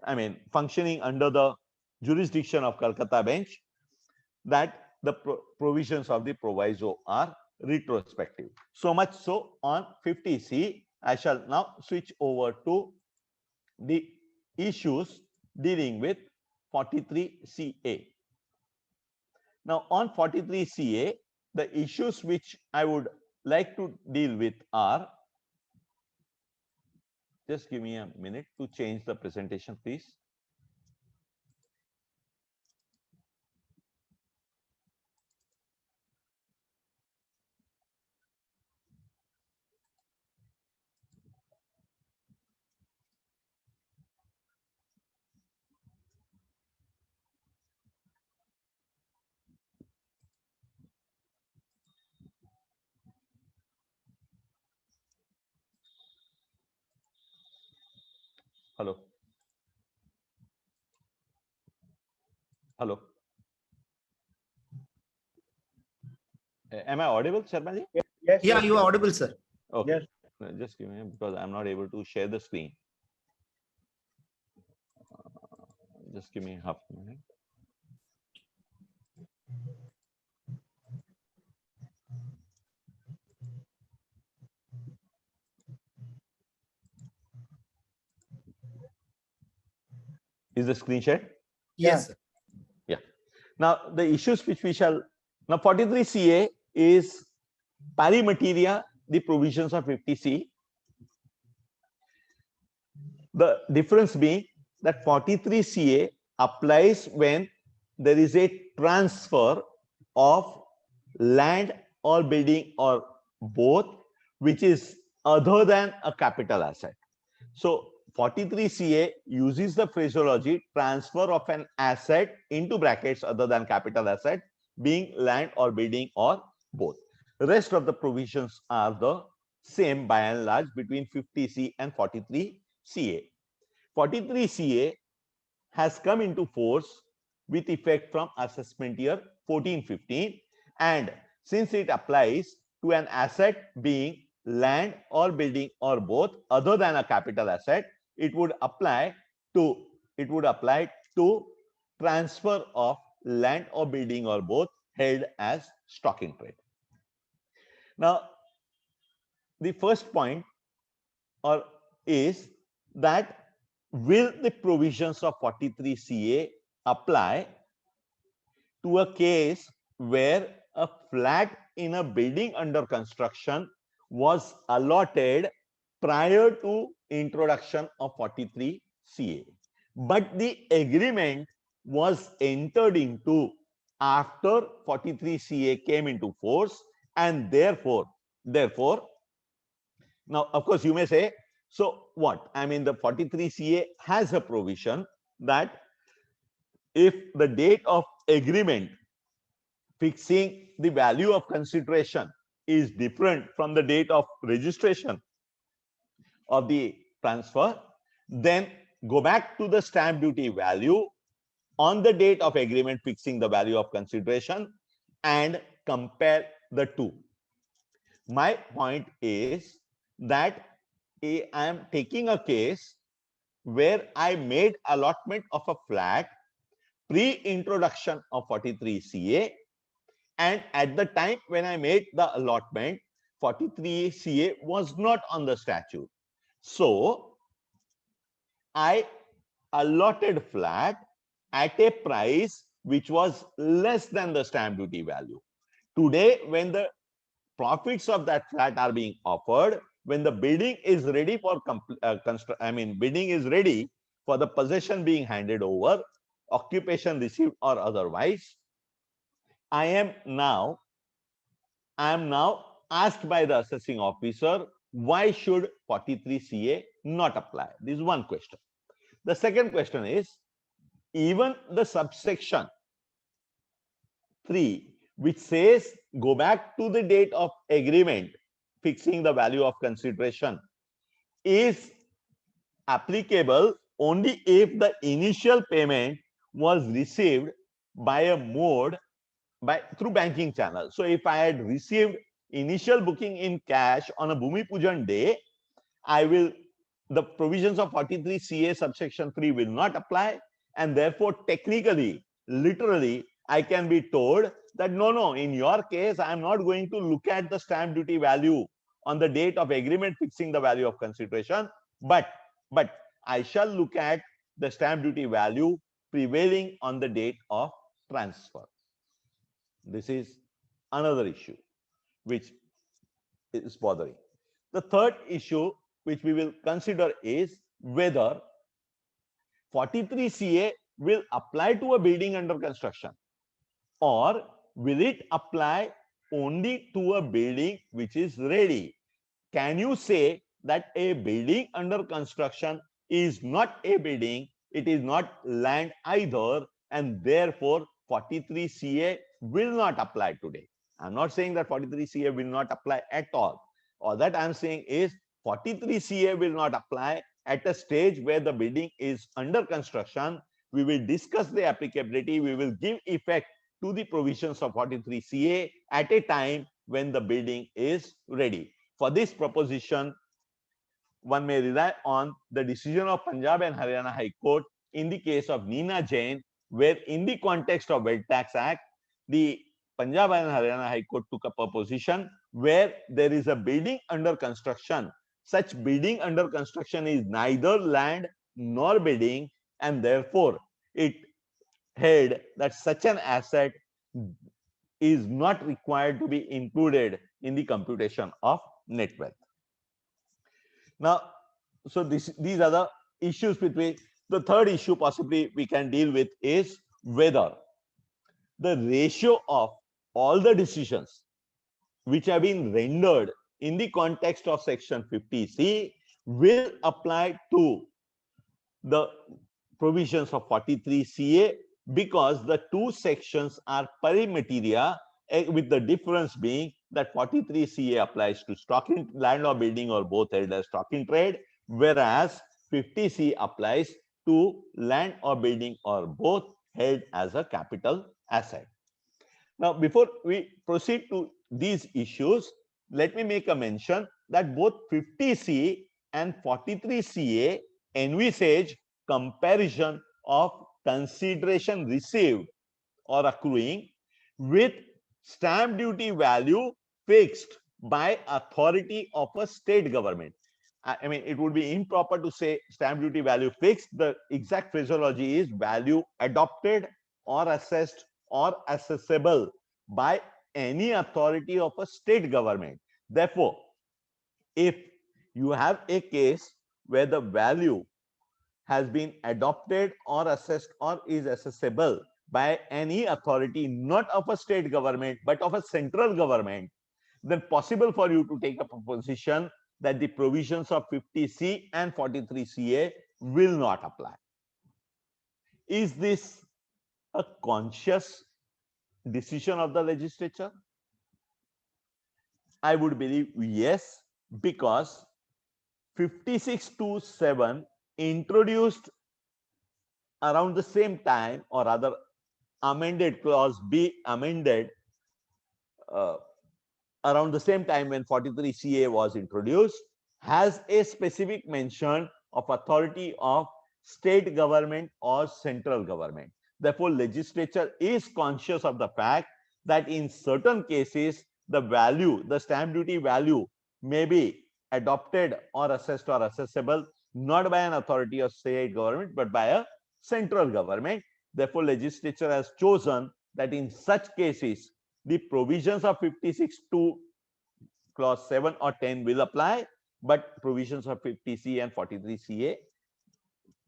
I mean, functioning under the jurisdiction of Calcutta bench, that the provisions of the proviso are retrospective. So much so on 50C. I shall now switch over to the issues dealing with 43CA. Now on 43CA, the issues which I would like to deal with are, just give me a minute to change the presentation, please. Hello. Hello. Am I audible, Sharma ji? Yes. Yeah, you are audible, sir. Okay. Yes. Just give me, because I'm not able to share the screen. Just give me half a minute. Is the screen shared? Yes, sir. Yeah. Now the issues which we shall, now 43CA is pari materia, the provisions of 50C. The difference being that 43CA applies when there is a transfer of land or building or both, which is other than a capital asset. So 43CA uses the phraseology transfer of an asset into brackets other than capital asset, being land or building or both. The rest of the provisions are the same by and large between 50C and 43CA. 43CA has come into force with effect from assessment year 14-15, and since it applies to an asset being land or building or both other than a capital asset, it would apply to transfer of land or building or both held as stock in trade. Now the first point is that will the provisions of 43CA apply to a case where a flat in a building under construction was allotted prior to introduction of 43CA, but the agreement was entered into after 43CA came into force, and therefore now of course you may say, so what? I mean, the 43CA has a provision that if the date of agreement fixing the value of consideration is different from the date of registration of the transfer, then go back to the stamp duty value on the date of agreement fixing the value of consideration and compare the two. My point is that I am taking a case where I made allotment of a flat pre-introduction of 43CA, and at the time when I made the allotment, 43CA was not on the statute. So I allotted flat at a price which was less than the stamp duty value. Today, when the profits of that flat are being offered, when the building is ready for building is ready for the possession being handed over, occupation received or otherwise, I am now asked by the assessing officer, why should 43CA not apply? This is one question. The second question is, even the subsection 3, which says go back to the date of agreement fixing the value of consideration, is applicable only if the initial payment was received by a mode through banking channel. So if I had received initial booking in cash on a Bhumi Pujan day, the provisions of 43CA subsection 3 will not apply, and therefore technically, literally, I can be told that no, in your case, I am not going to look at the stamp duty value on the date of agreement fixing the value of consideration, but I shall look at the stamp duty value prevailing on the date of transfer. This is another issue which is bothering. The third issue which we will consider is whether 43CA will apply to a building under construction, or will it apply only to a building which is ready? Can you say that a building under construction is not a building, it is not land either, and therefore 43CA will not apply today? I'm not saying that 43CA will not apply at all. All that I'm saying is 43CA will not apply at a stage where the building is under construction. We will discuss the applicability, we will give effect to the provisions of 43CA at a time when the building is ready. For this proposition, one may rely on the decision of Punjab and Haryana High Court in the case of Neena Jain, where in the context of Wealth Tax Act, the Punjab and Haryana High Court took up a position where there is a building under construction. Such building under construction is neither land nor building, and therefore it held that such an asset is not required to be included in the computation of net wealth. Now, so these are the issues between. The third issue possibly we can deal with is whether the ratio of all the decisions which have been rendered in the context of section 50C will apply to the provisions of 43CA, because the two sections are pari materia, with the difference being that 43CA applies to stock in land or building or both held as stock in trade, whereas 50C applies to land or building or both held as a capital asset. Now, before we proceed to these issues, let me make a mention that both 50C and 43CA envisage comparison of consideration received or accruing with stamp duty value fixed by authority of a state government. I mean, it would be improper to say stamp duty value fixed. The exact phraseology is value adopted or assessed or assessable by any authority of a state government. Therefore, if you have a case where the value has been adopted or assessed or is assessable by any authority not of a state government but of a central government, then possible for you to take up a position that the provisions of 50C and 43CA will not apply. Is this a conscious decision of the legislature? I would believe yes, because 56(2)(7) introduced around the same time, or rather amended clause B amended around the same time when 43CA was introduced, has a specific mention of authority of state government or central government. Therefore, legislature is conscious of the fact that in certain cases, the value, the stamp duty value, may be adopted or assessed or assessable not by an authority of state government but by a central government. Therefore, legislature has chosen that in such cases, the provisions of 56(2) clause 7 or 10 will apply, but provisions of 50C and 43CA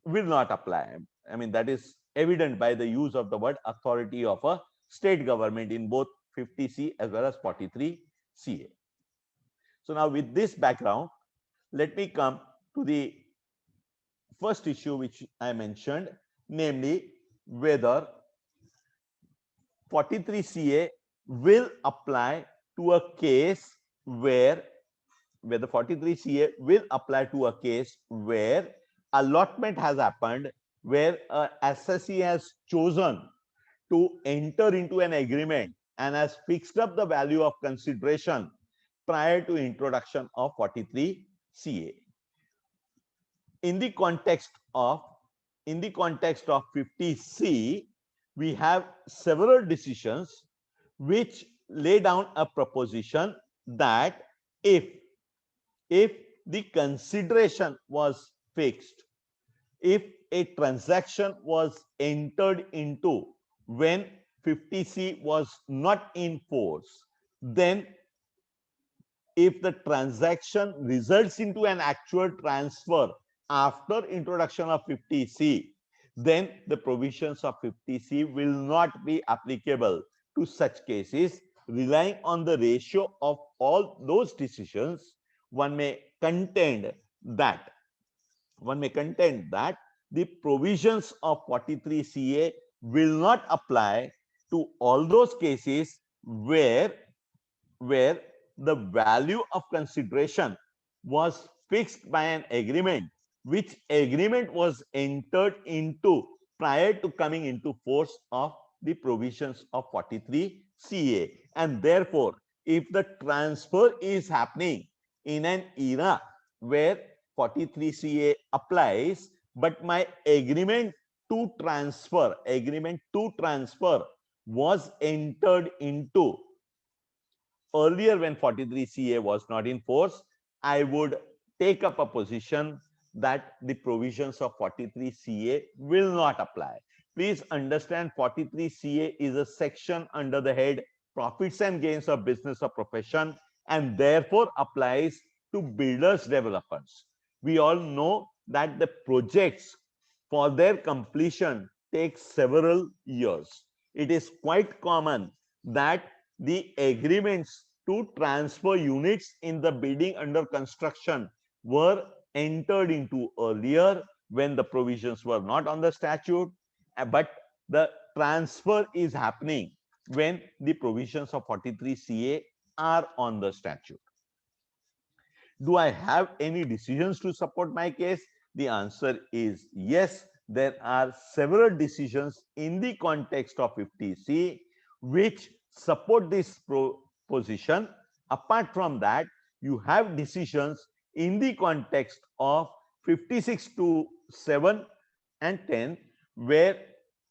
will not apply. I mean, that is evident by the use of the word authority of a state government in both 50C as well as 43CA. So now with this background, let me come to the first issue which I mentioned, namely whether 43CA will apply to a case where 43CA will apply to a case where allotment has happened, where a assessee has chosen to enter into an agreement and has fixed up the value of consideration prior to introduction of 43CA. In the context of 50C, we have several decisions which lay down a proposition that if the consideration was fixed, if a transaction was entered into when 50C was not in force, then if the transaction results into an actual transfer after introduction of 50C, then the provisions of 50C will not be applicable to such cases. Relying on the ratio of all those decisions, one may contend that the provisions of 43CA will not apply to all those cases where the value of consideration was fixed by an agreement, which agreement was entered into prior to coming into force of the provisions of 43CA. And therefore, if the transfer is happening in an era where 43CA applies, but my agreement to transfer was entered into earlier when 43CA was not in force, I would take up a position that the provisions of 43CA will not apply. Please understand 43CA is a section under the head profits and gains of business or profession, and therefore applies to builders developers. We all know that the projects for their completion take several years. It is quite common that the agreements to transfer units in the building under construction were entered into earlier when the provisions were not on the statute, but the transfer is happening when the provisions of 43CA are on the statute. Do I have any decisions to support my case? The answer is yes. There are several decisions in the context of 50C which support this position. Apart from that, you have decisions in the context of 56 to 7 and 10, where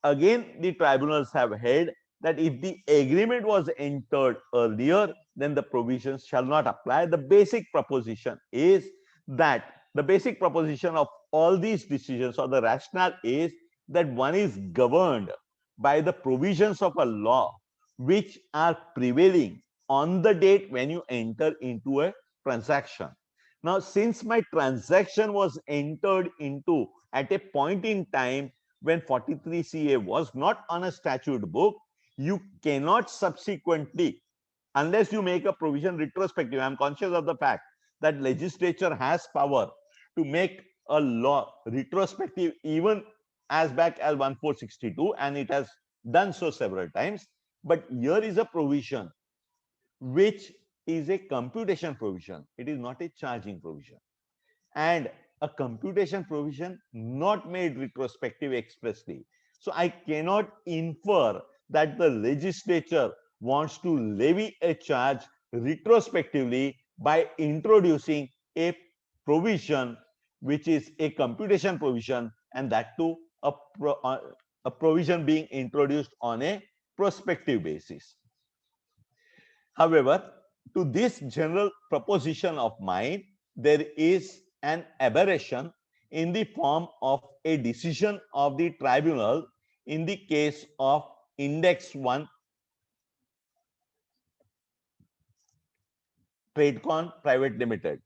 again the tribunals have held that if the agreement was entered earlier, then the provisions shall not apply. The basic proposition is that the basic proposition of all these decisions, or the rationale, is that one is governed by the provisions of a law which are prevailing on the date when you enter into a transaction. Now, since my transaction was entered into at a point in time when 43CA was not on a statute book, you cannot subsequently, unless you make a provision retrospective. I'm conscious of the fact that legislature has power to make a law retrospective even as back as 1462, and it has done so several times. But here is a provision which is a computation provision. It is not a charging provision. And a computation provision not made retrospective expressly. So I cannot infer that the legislature wants to levy a charge retrospectively by introducing a provision which is a computation provision, and that too a provision being introduced on a prospective basis. However, to this general proposition of mine, there is an aberration in the form of a decision of the tribunal in the case of Index 1 TradeCon Private Limited.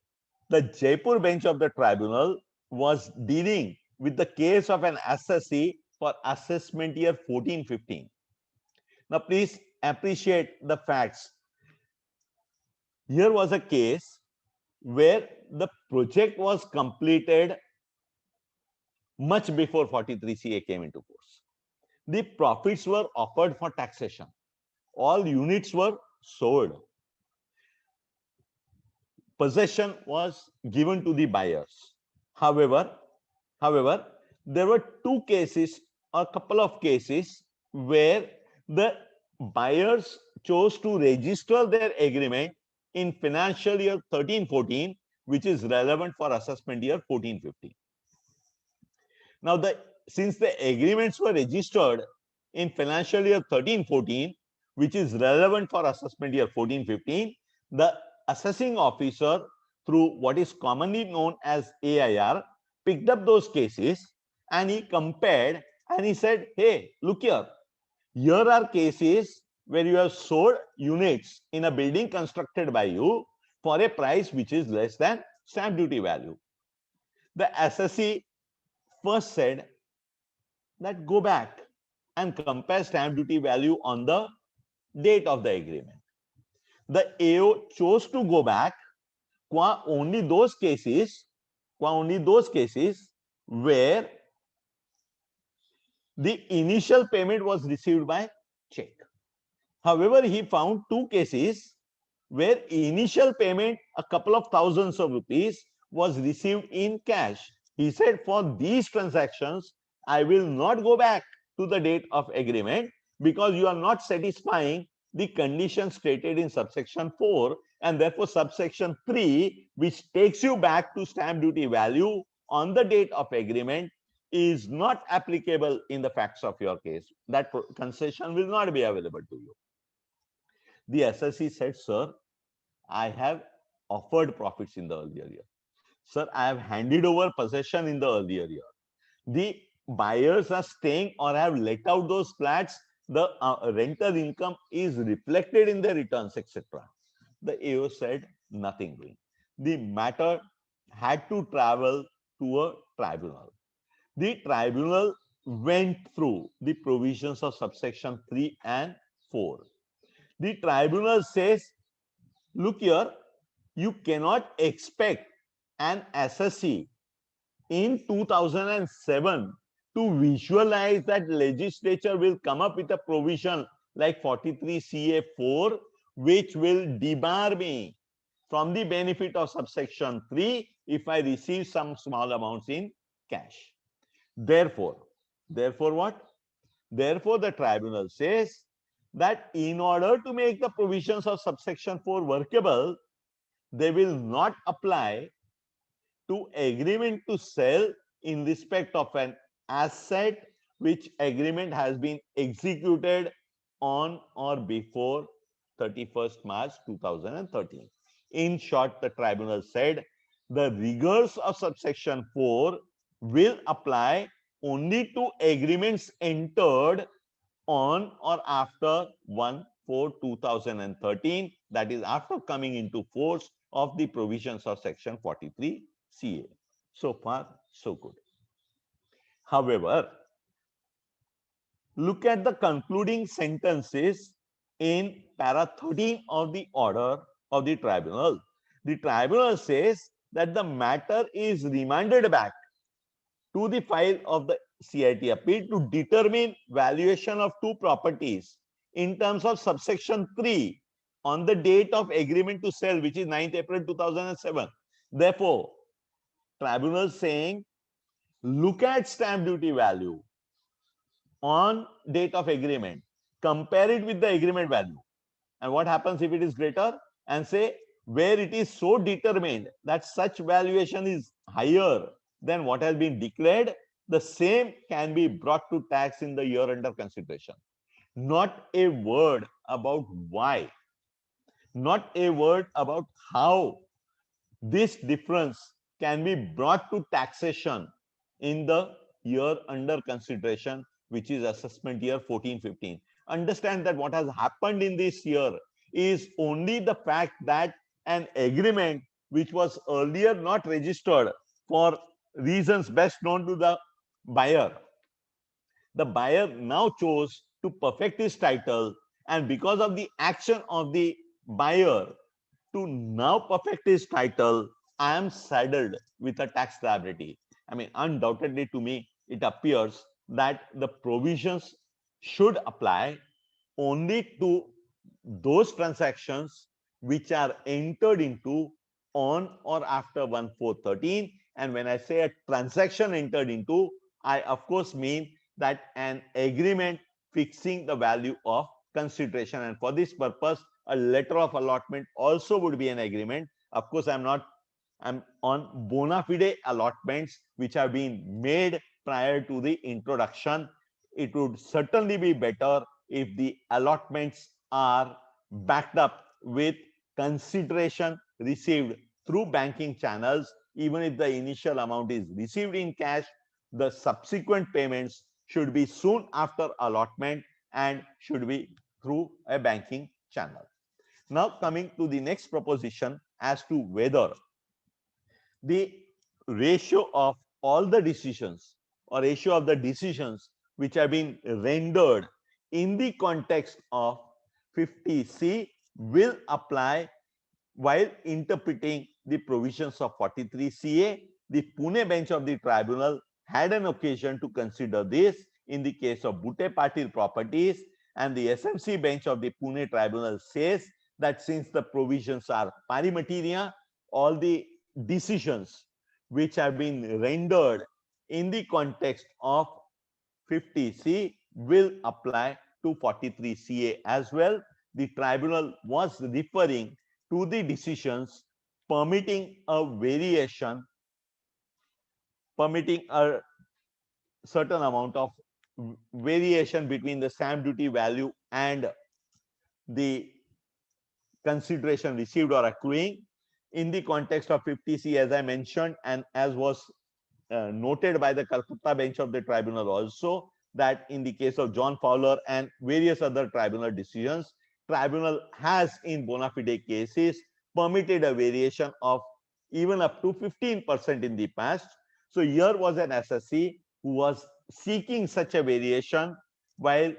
The Jaipur bench of the tribunal was dealing with the case of an assessee for assessment year 14-15. Now, please appreciate the facts. Here was a case where the project was completed much before 43CA came into force. The profits were offered for taxation. All units were sold. Possession was given to the buyers. However, there were two cases, a couple of cases where the buyers chose to register their agreement in financial year 13-14, which is relevant for assessment year 14-15. Now, since the agreements were registered in financial year 13-14, which is relevant for assessment year 14-15, the assessing officer, through what is commonly known as AIR, picked up those cases and he compared and he said, hey, look here are cases where you have sold units in a building constructed by you for a price which is less than stamp duty value. The assessee first said that go back and compare stamp duty value on the date of the agreement. The AO chose to go back qua only those cases where the initial payment was received by check. However, he found two cases where initial payment, a couple of thousands of rupees, was received in cash. He said, for these transactions, I will not go back to the date of agreement because you are not satisfying the conditions stated in subsection 4, and therefore subsection 3, which takes you back to stamp duty value on the date of agreement, is not applicable in the facts of your case. That concession will not be available to you. The assessee said, sir, I have offered profits in the earlier year. Sir, I have handed over possession in the earlier year. The buyers are staying or have let out those flats. The rental income is reflected in their returns, etc. The AO said nothing doing. The matter had to travel to a tribunal. The tribunal went through the provisions of subsection 3 and 4. The tribunal says, look here, you cannot expect an assessee in 2007 to visualize that legislature will come up with a provision like 43CA4, which will debar me from the benefit of subsection 3 if I receive some small amounts in cash. Therefore, what? Therefore, the tribunal says that in order to make the provisions of subsection 4 workable, they will not apply to agreement to sell in respect of an asset which agreement has been executed on or before 31st March 2013. In short, the tribunal said the rigors of subsection 4 will apply only to agreements entered on or after 1/4/2013, that is after coming into force of the provisions of section 43CA. So far, so good. However, look at the concluding sentences in para 13 of the order of the tribunal. The tribunal says that the matter is remanded back to the file of the CIT appeal to determine valuation of two properties in terms of subsection 3 on the date of agreement to sell, which is 9th April 2007. Therefore, tribunal saying, look at stamp duty value on date of agreement, compare it with the agreement value, and what happens if it is greater, and say where it is so determined that such valuation is higher than what has been declared, the same can be brought to tax in the year under consideration. Not a word about why, not a word about how this difference can be brought to taxation in the year under consideration, which is assessment year 14-15. Understand that what has happened in this year is only the fact that an agreement which was earlier not registered for reasons best known to the buyer now chose to perfect his title, and because of the action of the buyer to now perfect his title, I am saddled with a tax liability. I mean, undoubtedly to me, it appears that the provisions should apply only to those transactions which are entered into on or after 1/4/13. And when I say a transaction entered into, I of course mean that an agreement fixing the value of consideration. And for this purpose, a letter of allotment also would be an agreement. Of course, I'm on bona fide allotments which have been made prior to the introduction. It would certainly be better if the allotments are backed up with consideration received through banking channels. Even if the initial amount is received in cash, the subsequent payments should be soon after allotment and should be through a banking channel. Now coming to the next proposition as to whether the ratio of all the decisions or ratio of the decisions which have been rendered in the context of 50C will apply while interpreting the provisions of 43CA. The Pune bench of the tribunal had an occasion to consider this in the case of Bhute Patil properties, and the SMC bench of the Pune tribunal says that since the provisions are pari materia, all the decisions which have been rendered in the context of 50C will apply to 43CA as well. The tribunal was referring to the decisions permitting a variation, permitting a certain amount of variation between the stamp duty value and the consideration received or accruing in the context of 50C, as I mentioned, and as was noted by the Calcutta bench of the tribunal also, that in the case of John Fowler and various other tribunal decisions, tribunal has in bona fide cases permitted a variation of even up to 15% in the past. So here was an assessee who was seeking such a variation while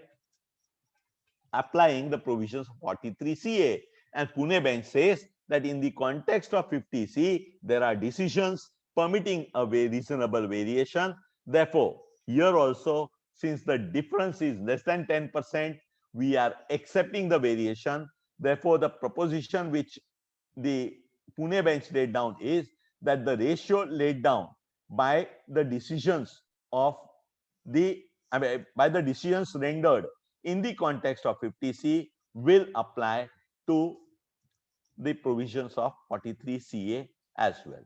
applying the provisions of 43CA. And Pune bench says that in the context of 50C, there are decisions permitting a very reasonable variation. Therefore, here also, since the difference is less than 10%, we are accepting the variation. Therefore, the proposition which the Pune bench laid down is that the ratio laid down by the decisions of the by the decisions rendered in the context of 50C will apply to the provisions of 43CA as well.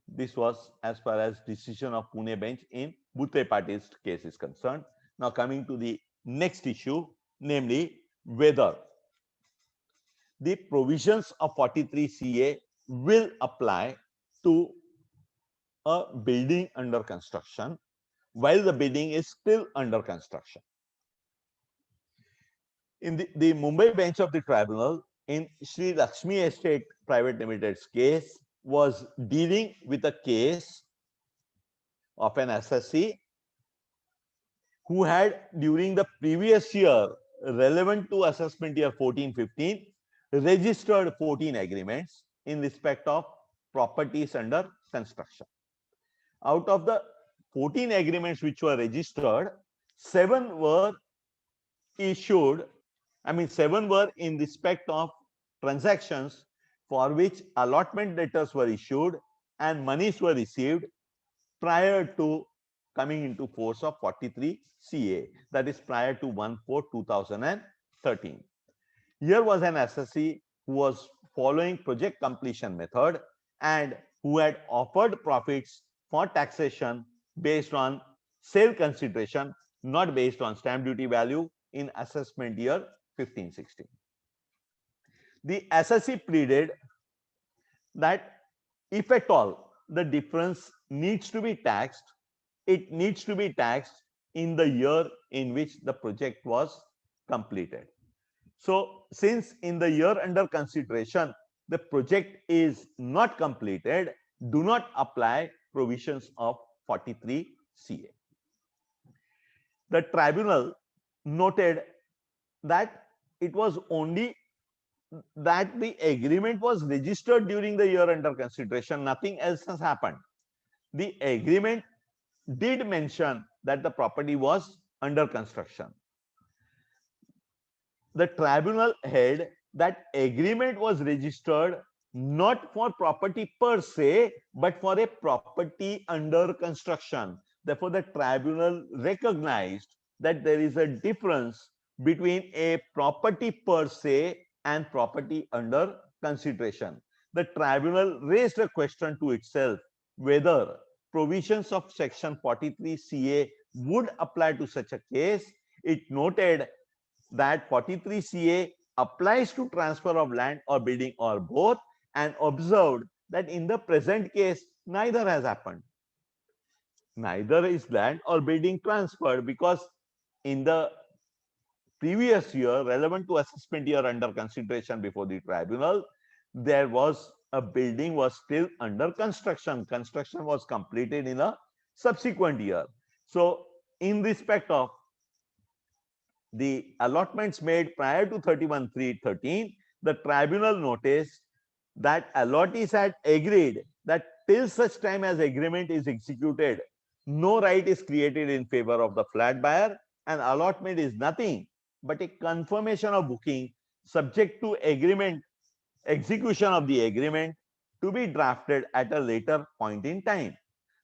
This was as far as decision of Pune bench in Bhute Patil's case is concerned. Now coming to the next issue, namely whether the provisions of 43CA will apply to a building under construction while the building is still under construction. In the Mumbai bench of the tribunal in Sri Lakshmi Estate Private Limited's case was dealing with a case of an assessee who had during the previous year relevant to assessment year 14-15 registered 14 agreements in respect of properties under construction. Out of the 14 agreements which were registered, 7 were issued, 7 were in respect of transactions for which allotment letters were issued and monies were received prior to coming into force of 43CA, that is prior to 1/4/2013. Here was an assessee who was following project completion method and who had offered profits for taxation based on sale consideration, not based on stamp duty value in assessment year 15-16. The assessee pleaded that if at all the difference needs to be taxed, it needs to be taxed in the year in which the project was completed. So since in the year under consideration, the project is not completed, do not apply provisions of 43CA. The tribunal noted that it was only that the agreement was registered during the year under consideration, nothing else has happened. The agreement did mention that the property was under construction. The tribunal held that agreement was registered not for property per se, but for a property under construction. Therefore, the tribunal recognized that there is a difference between a property per se and property under consideration. The tribunal raised a question to itself whether provisions of section 43 CA would apply to such a case. It noted that 43 CA applies to transfer of land or building or both, and observed that in the present case, neither has happened. Neither is land or building transferred, because in the previous year, relevant to assessment year under consideration before the tribunal, there was a building was still under construction. Construction was completed in a subsequent year. So in respect of the allotments made prior to 31/3/13, the tribunal noticed that allottees had agreed that till such time as agreement is executed, no right is created in favor of the flat buyer, and allotment is nothing but a confirmation of booking subject to agreement, execution of the agreement to be drafted at a later point in time.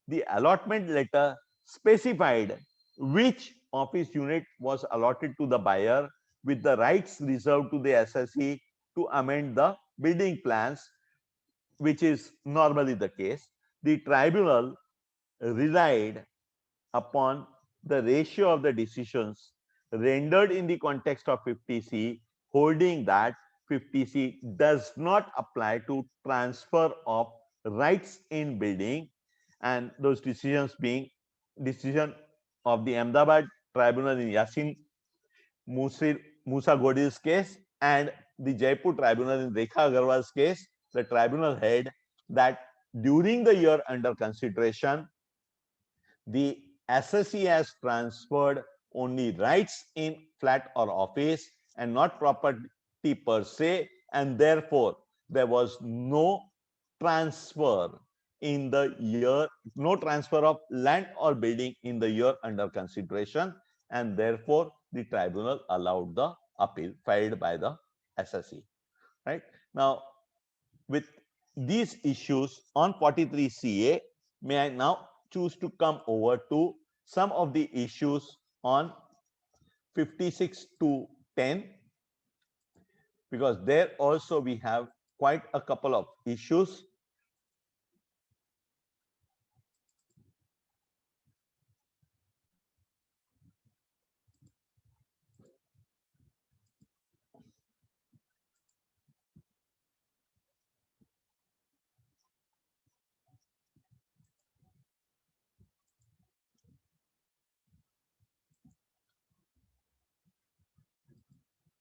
The allotment letter specified which office unit was allotted to the buyer, with the rights reserved to the assessee to amend the building plans, which is normally the case. The tribunal relied upon the ratio of the decisions rendered in the context of 50C, holding that 50C does not apply to transfer of rights in building, and those decisions being decision of the Ahmedabad tribunal in Yasin Musa Godil's case and the Jaipur tribunal in Rekha Agarwal's case. The tribunal held that during the year under consideration, the assessee has transferred only rights in flat or office and not property per se, and therefore there was no transfer in the year, no transfer of land or building in the year under consideration, and therefore the tribunal allowed the appeal filed by the assessee. Right now, with these issues on 43 CA, may I now choose to come over to some of the issues on 56 to 10, because there also we have quite a couple of issues.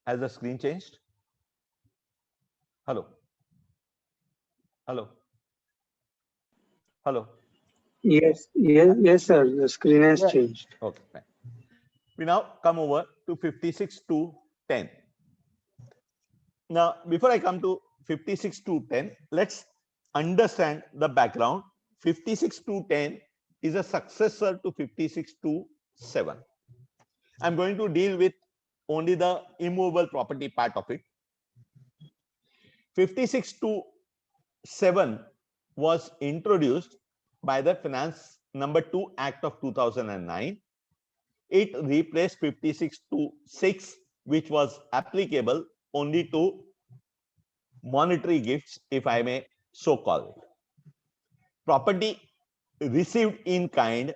Has the screen changed? Hello? Hello? Hello? Yes, sir. The screen has changed. Okay, fine. We now come over to 56 to 10. Now, before I come to 56 to 10, let's understand the background. 56 to 10 is a successor to 56 to 7. I'm going to deal with only the immovable property part of it. 56 to 7 was introduced by the Finance Number 2 Act of 2009. It replaced 56 to 6, which was applicable only to monetary gifts, if I may so call it. Property received in kind,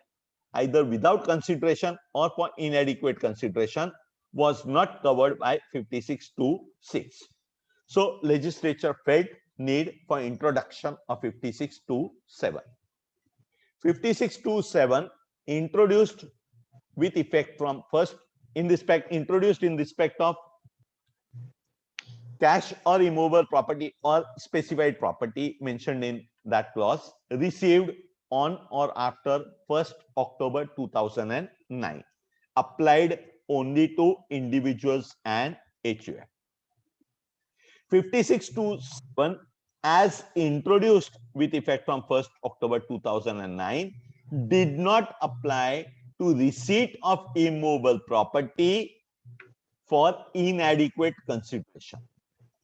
either without consideration or for inadequate consideration, was not covered by 56 to 6. So legislature felt need for introduction of 56 to 7. 56 to 7 introduced with effect from first in respect of cash or immovable property or specified property mentioned in that clause received on or after 1st October 2009, applied only to individuals and HUF. 5627 as introduced with effect from 1st October 2009 did not apply to receipt of immovable property for inadequate consideration.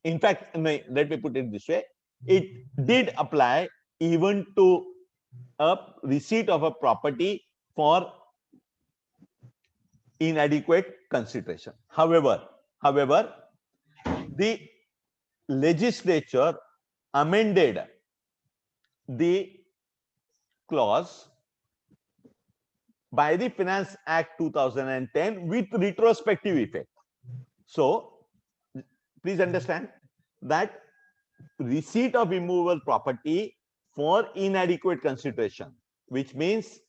In fact, let me put it this way, it did apply even to a receipt of a property for inadequate consideration. However, the legislature amended the clause by the Finance Act 2010 with retrospective effect. So, please understand that receipt of immovable property for inadequate consideration, which means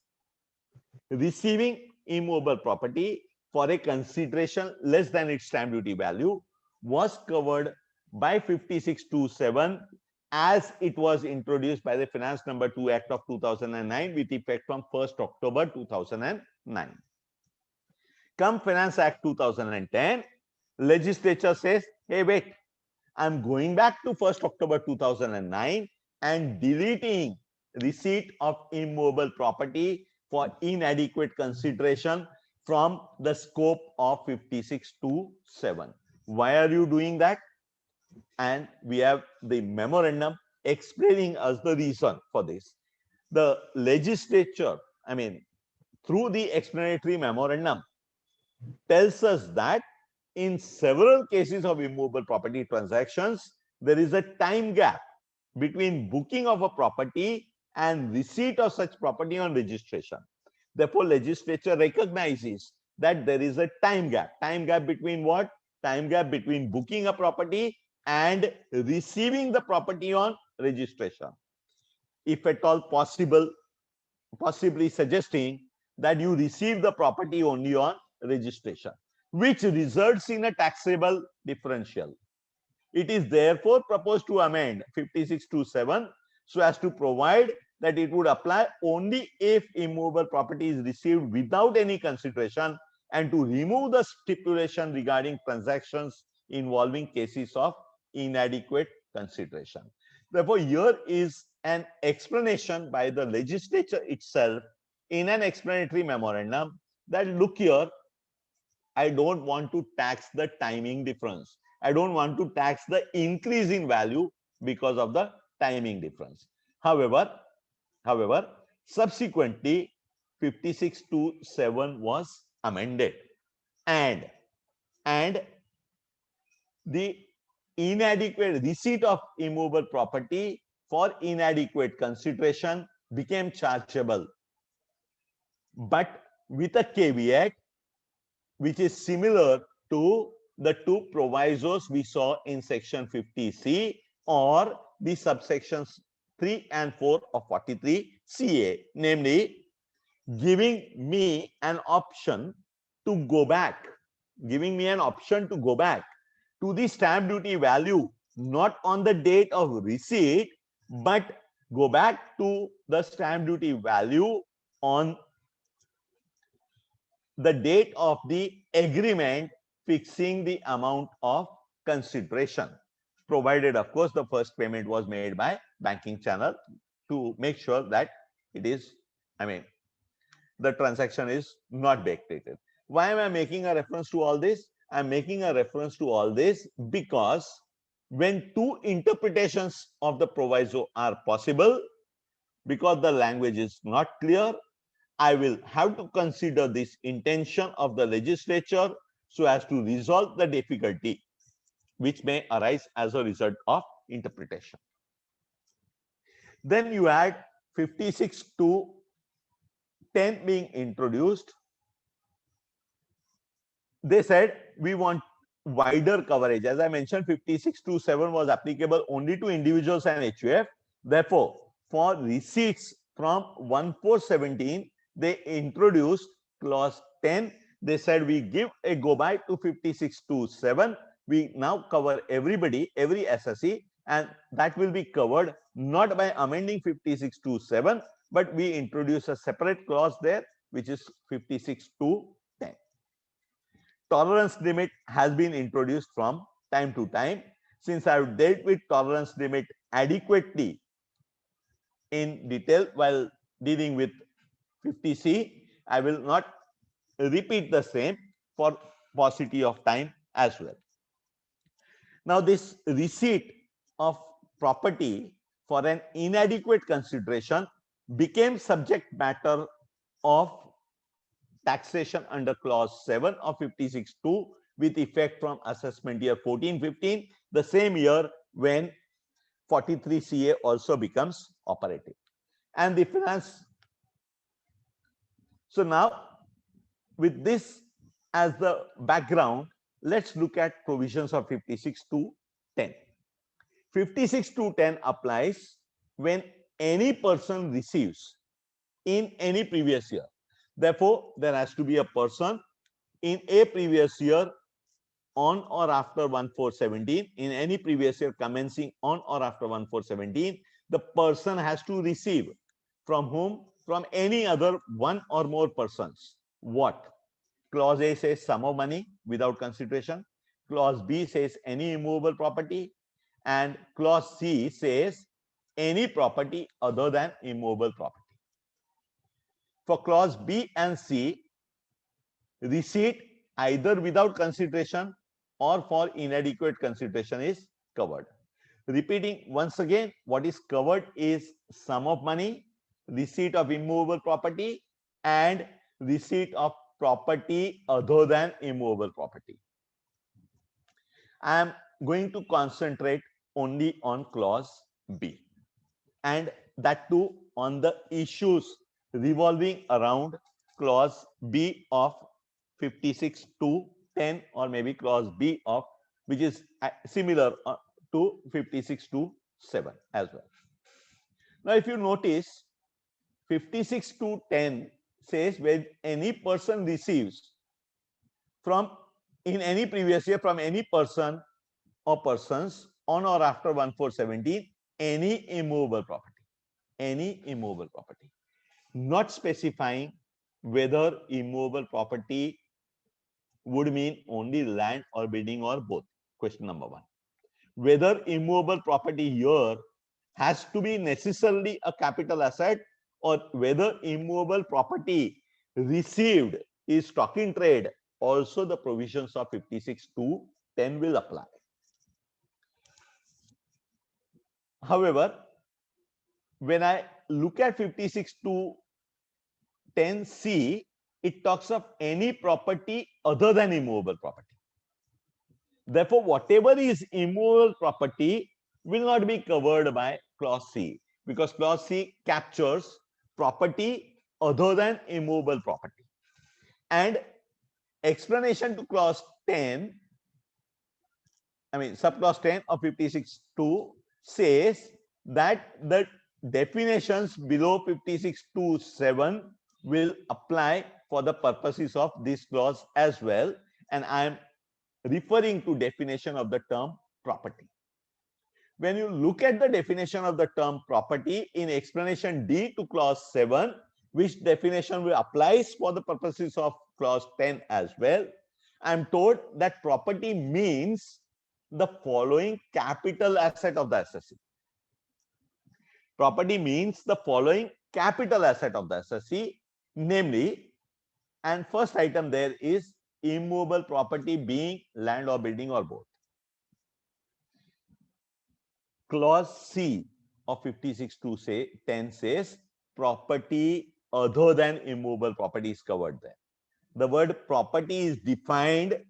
receiving immovable property for a consideration less than its stamp duty value, was covered by 5627 as it was introduced by the Finance Number 2 Act of 2009 with effect from 1st October 2009. Come Finance Act 2010, legislature says, hey, wait, I'm going back to 1st October 2009 and deleting receipt of immovable property for inadequate consideration from the scope of 5627. Why are you doing that? And we have the memorandum explaining us the reason for this. The legislature, through the explanatory memorandum, tells us that in several cases of immovable property transactions, there is a time gap between booking of a property and receipt of such property on registration. Therefore, legislature recognizes that there is a time gap. Time gap between what? Time gap between booking a property and receiving the property on registration. If at all possible, possibly suggesting that you receive the property only on registration, which results in a taxable differential. It is therefore proposed to amend 5627 so as to provide that it would apply only if immovable property is received without any consideration, and to remove the stipulation regarding transactions involving cases of inadequate consideration. Therefore, here is an explanation by the legislature itself in an explanatory memorandum that, look here, I don't want to tax the timing difference. I don't want to tax the increase in value because of the timing difference. However, subsequently 5627 was amended, and the inadequate receipt of immovable property for inadequate consideration became chargeable, but with a caveat which is similar to the two provisos we saw in section 50C or the subsections 3 and 4 of 43 CA, namely giving me an option to go back, to the stamp duty value, not on the date of receipt, but go back to the stamp duty value on the date of the agreement fixing the amount of consideration, provided, of course, the first payment was made by banking channel to make sure that it is, the transaction is not backdated. Why am I making a reference to all this? I'm making a reference to all this because when two interpretations of the proviso are possible, because the language is not clear, I will have to consider this intention of the legislature so as to resolve the difficulty which may arise as a result of interpretation. Then you add 56 to 10 being introduced. They said we want wider coverage. As I mentioned, 5627 was applicable only to individuals and HUF. Therefore, for receipts from 1417, they introduced clause 10. They said we give a go by to 5627. We now cover everybody, every SSE, and that will be covered not by amending 5627, but we introduce a separate clause there, which is 56 to 10. tolerance limit has been introduced from time to time. Since I've dealt with tolerance limit adequately in detail while dealing with 50C, I will not repeat the same for paucity of time as well. Now, this receipt of property for an inadequate consideration became subject matter of taxation under clause 7 of 56(2) with effect from assessment year 14-15, the same year when 43CA also becomes operative. And the finance. So now, with this as the background, let's look at provisions of 56(2)(10). 56(2)(10) applies when any person receives in any previous year. Therefore, there has to be a person in a previous year on or after 1/4/17, in any previous year commencing on or after 1/4/17, the person has to receive from whom? From any other one or more persons. What? Clause A says sum of money without consideration. Clause B says any immovable property. And clause C says any property other than immovable property. For clause B and C, receipt either without consideration or for inadequate consideration is covered. Repeating once again, what is covered is sum of money, receipt of immovable property, and receipt of property other than immovable property. I am going to concentrate only on clause B, and that too on the issues revolving around clause B of 56(2)(10, or maybe clause B of, which is similar to 56(2)(7 as well. Now, if you notice, 56(2)(10 says when any person receives from in any previous year from any person or persons on or after 1/4/17 any immovable property, not specifying whether immovable property would mean only land or building or both. Question number 1. Whether immovable property here has to be necessarily a capital asset, or whether immovable property received is stock in trade, also the provisions of 56(2)(10 will apply. However, when I look at 56(2)(10)(c), it talks of any property other than immovable property. Therefore, whatever is immovable property will not be covered by clause C, because clause C captures property other than immovable property. And explanation to clause 10, subclause 10 of 56(2) says that the definitions below 56(2)(7) will apply for the purposes of this clause as well, and I am referring to definition of the term property. When you look at the definition of the term property in explanation D to clause 7, which definition will applies for the purposes of clause 10 as well, I am told that property means the following capital asset of the assessee. Property means the following capital asset of the assessee, namely, and first item there is immovable property being land or building or both. Clause C of 56(2)(10) says property other than immovable property is covered there. The word property is defined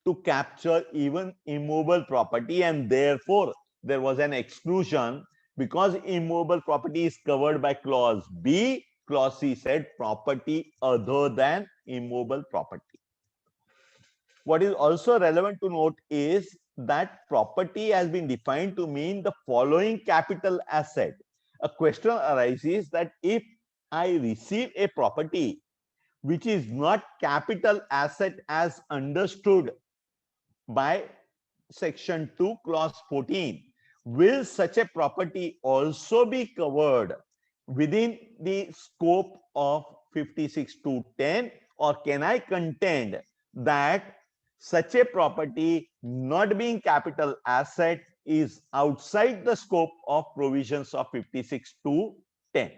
to capture even immovable property, and therefore there was an exclusion because immovable property is covered by clause B. Clause C said property other than immovable property. What is also relevant to note is that property has been defined to mean the following capital asset. A question arises that if I receive a property which is not capital asset as understood by section 2 clause 14, will such a property also be covered within the scope of 56(2)(10), or can I contend that such a property not being capital asset is outside the scope of provisions of 56(2)(10).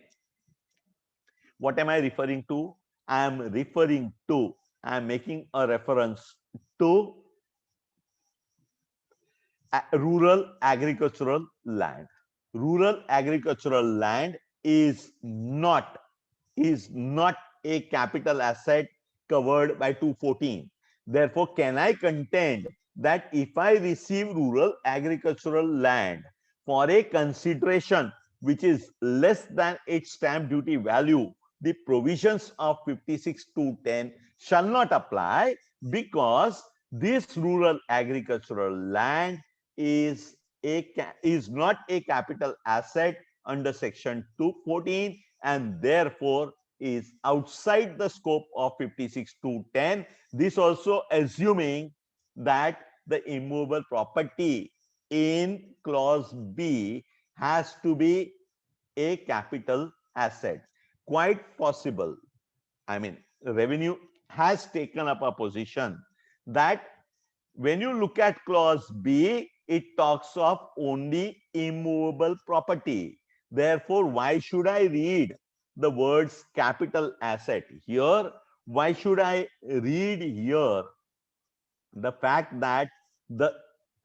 What am I referring to? I am making a reference to rural agricultural land. Rural agricultural land is not a capital asset covered by 214. Therefore, can I contend that if I receive rural agricultural land for a consideration which is less than its stamp duty value, the provisions of 56(2)(10) shall not apply, because this rural agricultural land is not a capital asset under section 214, and therefore is outside the scope of 56(2)(10). This also assuming that the immovable property in clause B has to be a capital asset. Quite possible, I mean, revenue has taken up a position that when you look at clause B, it talks of only immovable property. Therefore, why should I read the words capital asset here? Why should I read here the fact that the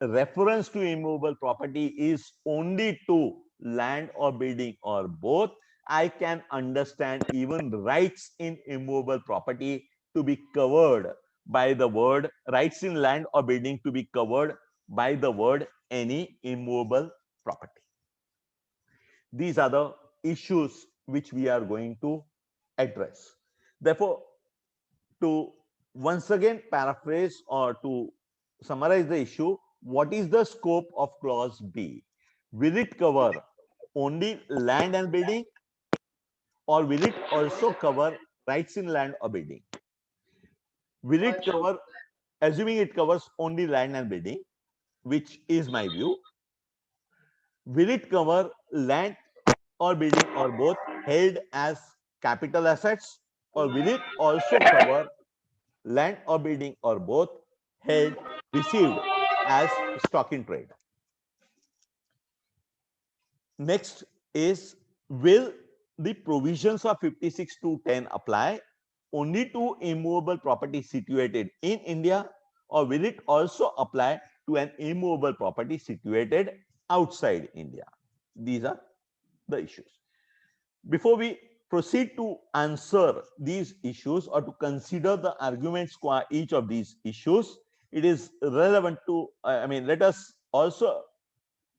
reference to immovable property is only to land or building or both? I can understand even rights in immovable property to be covered by the word rights in land or building to be covered by the word any immovable property. These are the issues which we are going to address. Therefore, to once again paraphrase or to summarize the issue, what is the scope of clause B? Will it cover only land and building, or will it also cover rights in land or building? Will it cover, assuming it covers only land and building, which is my view, will it cover land or building or both held as capital assets, or will it also cover land or building or both held received as stock in trade? Next is, will the provisions of 56(2)(10) apply only to immovable property situated in India, or will it also apply to an immovable property situated outside India? These are the issues. Before we proceed to answer these issues or to consider the arguments for each of these issues, it is relevant to, let us also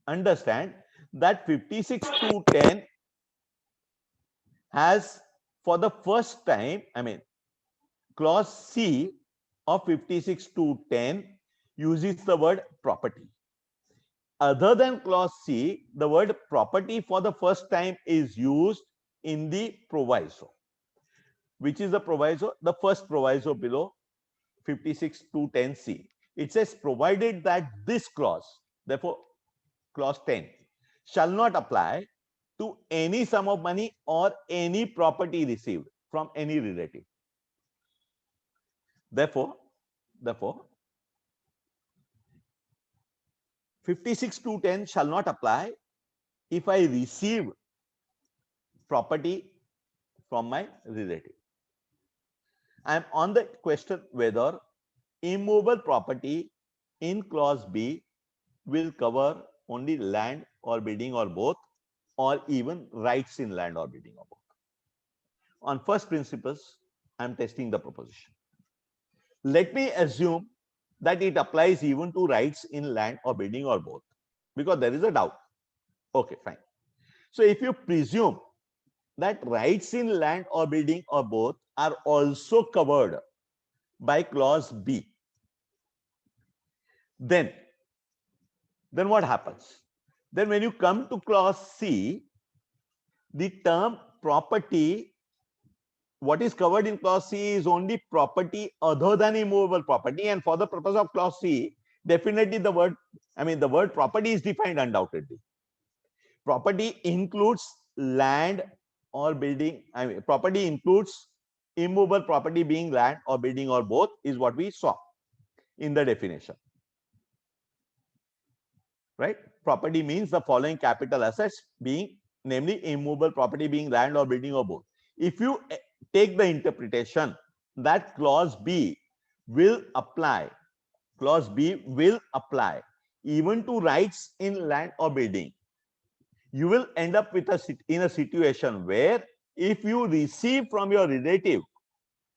understand that 56(2)(10) has, for the first time, clause C of 56(2)(10) uses the word property. Other than clause C, the word property for the first time is used in the proviso. Which is the proviso? The first proviso below 56(2)(10)(C. It says, provided that this clause, therefore clause 10, shall not apply to any sum of money or any property received from any relative. Therefore 56(2)(10) shall not apply if I receive property from my relative. I am on the question whether immovable property in clause B will cover only land or building or both, or even rights in land or building or both. On first principles, I am testing the proposition. Let me assume that it applies even to rights in land or building or both, because there is a doubt. Okay, fine. So if you presume that rights in land or building or both are also covered by clause B, then what happens? Then when you come to clause C, the term property, what is covered in clause C is only property other than immovable property, and for the purpose of clause C, definitely the word property is defined undoubtedly. Property includes land or building. Property includes immovable property being land or building or both, is what we saw. in the definition. Right? Property means the following capital assets being, namely immovable property being land or building or both. If you take the interpretation that clause B will apply, clause B will apply even to rights in land or building, you will end up with in a situation where if you receive from your relative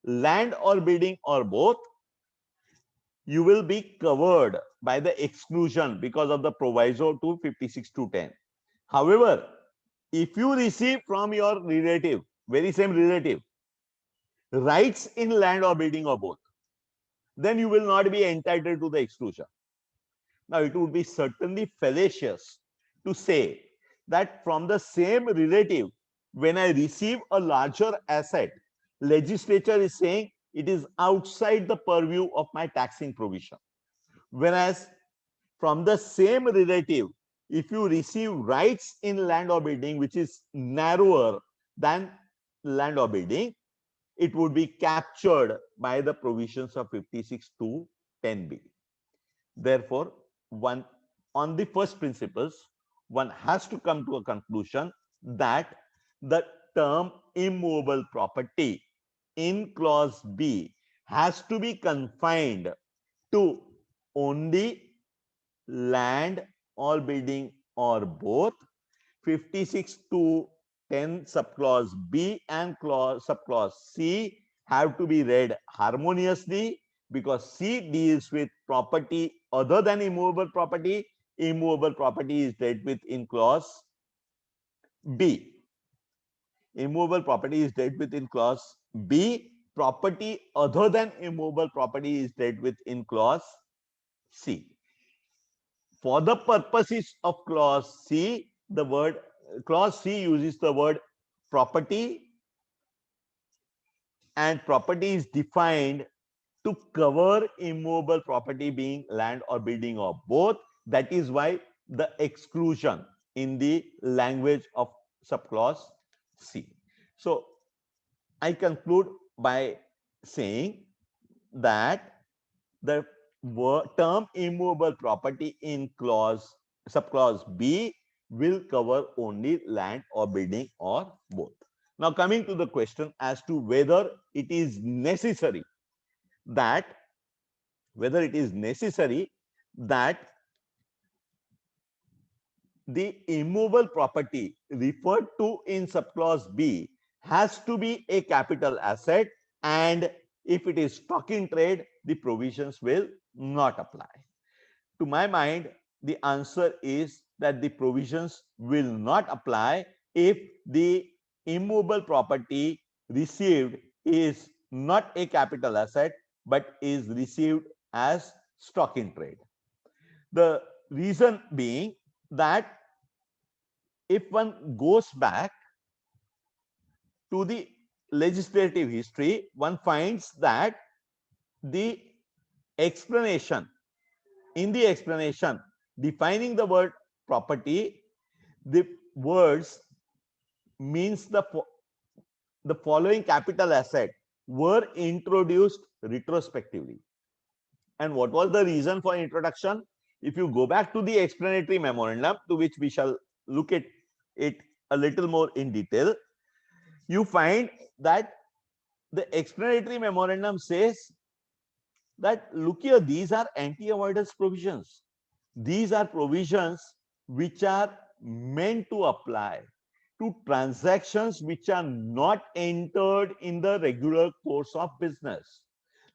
land or building or both, you will be covered by the exclusion because of the proviso to 56(2)(10). However, if you receive from your relative, very same relative, rights in land or building or both, then you will not be entitled to the exclusion. Now, it would be certainly fallacious to say that from the same relative, when I receive a larger asset, legislature is saying it is outside the purview of my taxing provision. Whereas from the same relative, if you receive rights in land or building, which is narrower than land or building, it would be captured by the provisions of 56(2)(10)(b). Therefore, one, on the first principles, one has to come to a conclusion that the term immovable property in clause B has to be confined to only land or building or both. 56(2)(10) subclause B and subclause C have to be read harmoniously, because C deals with property other than immovable property. Immovable property is dealt with in clause B. Immovable property is dealt with in clause B. Property other than immovable property is dealt with in clause C. For the purposes of clause C, the word clause C uses the word property, and property is defined to cover immovable property being land or building or both. That is why the exclusion in the language of subclause C. So I conclude by saying that the term immovable property in subclause B will cover only land or building or both. Now, coming to the question as to whether it is necessary that the immovable property referred to in subclause B has to be a capital asset, and if it is stock in trade, the provisions will not apply. To my mind, the answer is that the provisions will not apply if the immovable property received is not a capital asset but is received as stock in trade. The reason being that if one goes back to the legislative history, one finds that the explanation defining the word property, the words means the following capital asset were introduced retrospectively. And what was the reason for introduction? If you go back to the explanatory memorandum, to which we shall look at it a little more in detail, you find that the explanatory memorandum says that, look here, these are anti-avoidance provisions. These are provisions which are meant to apply to transactions which are not entered in the regular course of business.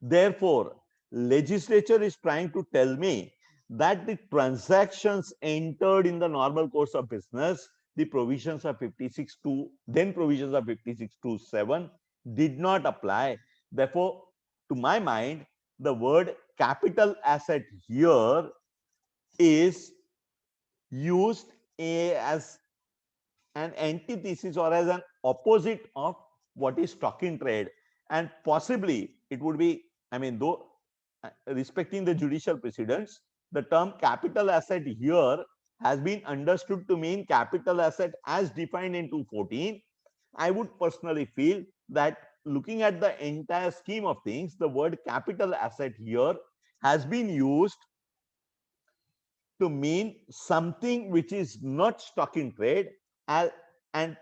Therefore, legislature is trying to tell me that the transactions entered in the normal course of business, the provisions of 56(2), then provisions of 56(2)(7) did not apply. Therefore, to my mind, the word capital asset here is used as an antithesis or as an opposite of what is stock in trade, and possibly it would be, I mean, though respecting the judicial precedents, the term capital asset here has been understood to mean capital asset as defined in 214. I would personally feel that looking at the entire scheme of things, the word capital asset here has been used to mean something which is not stock in trade, and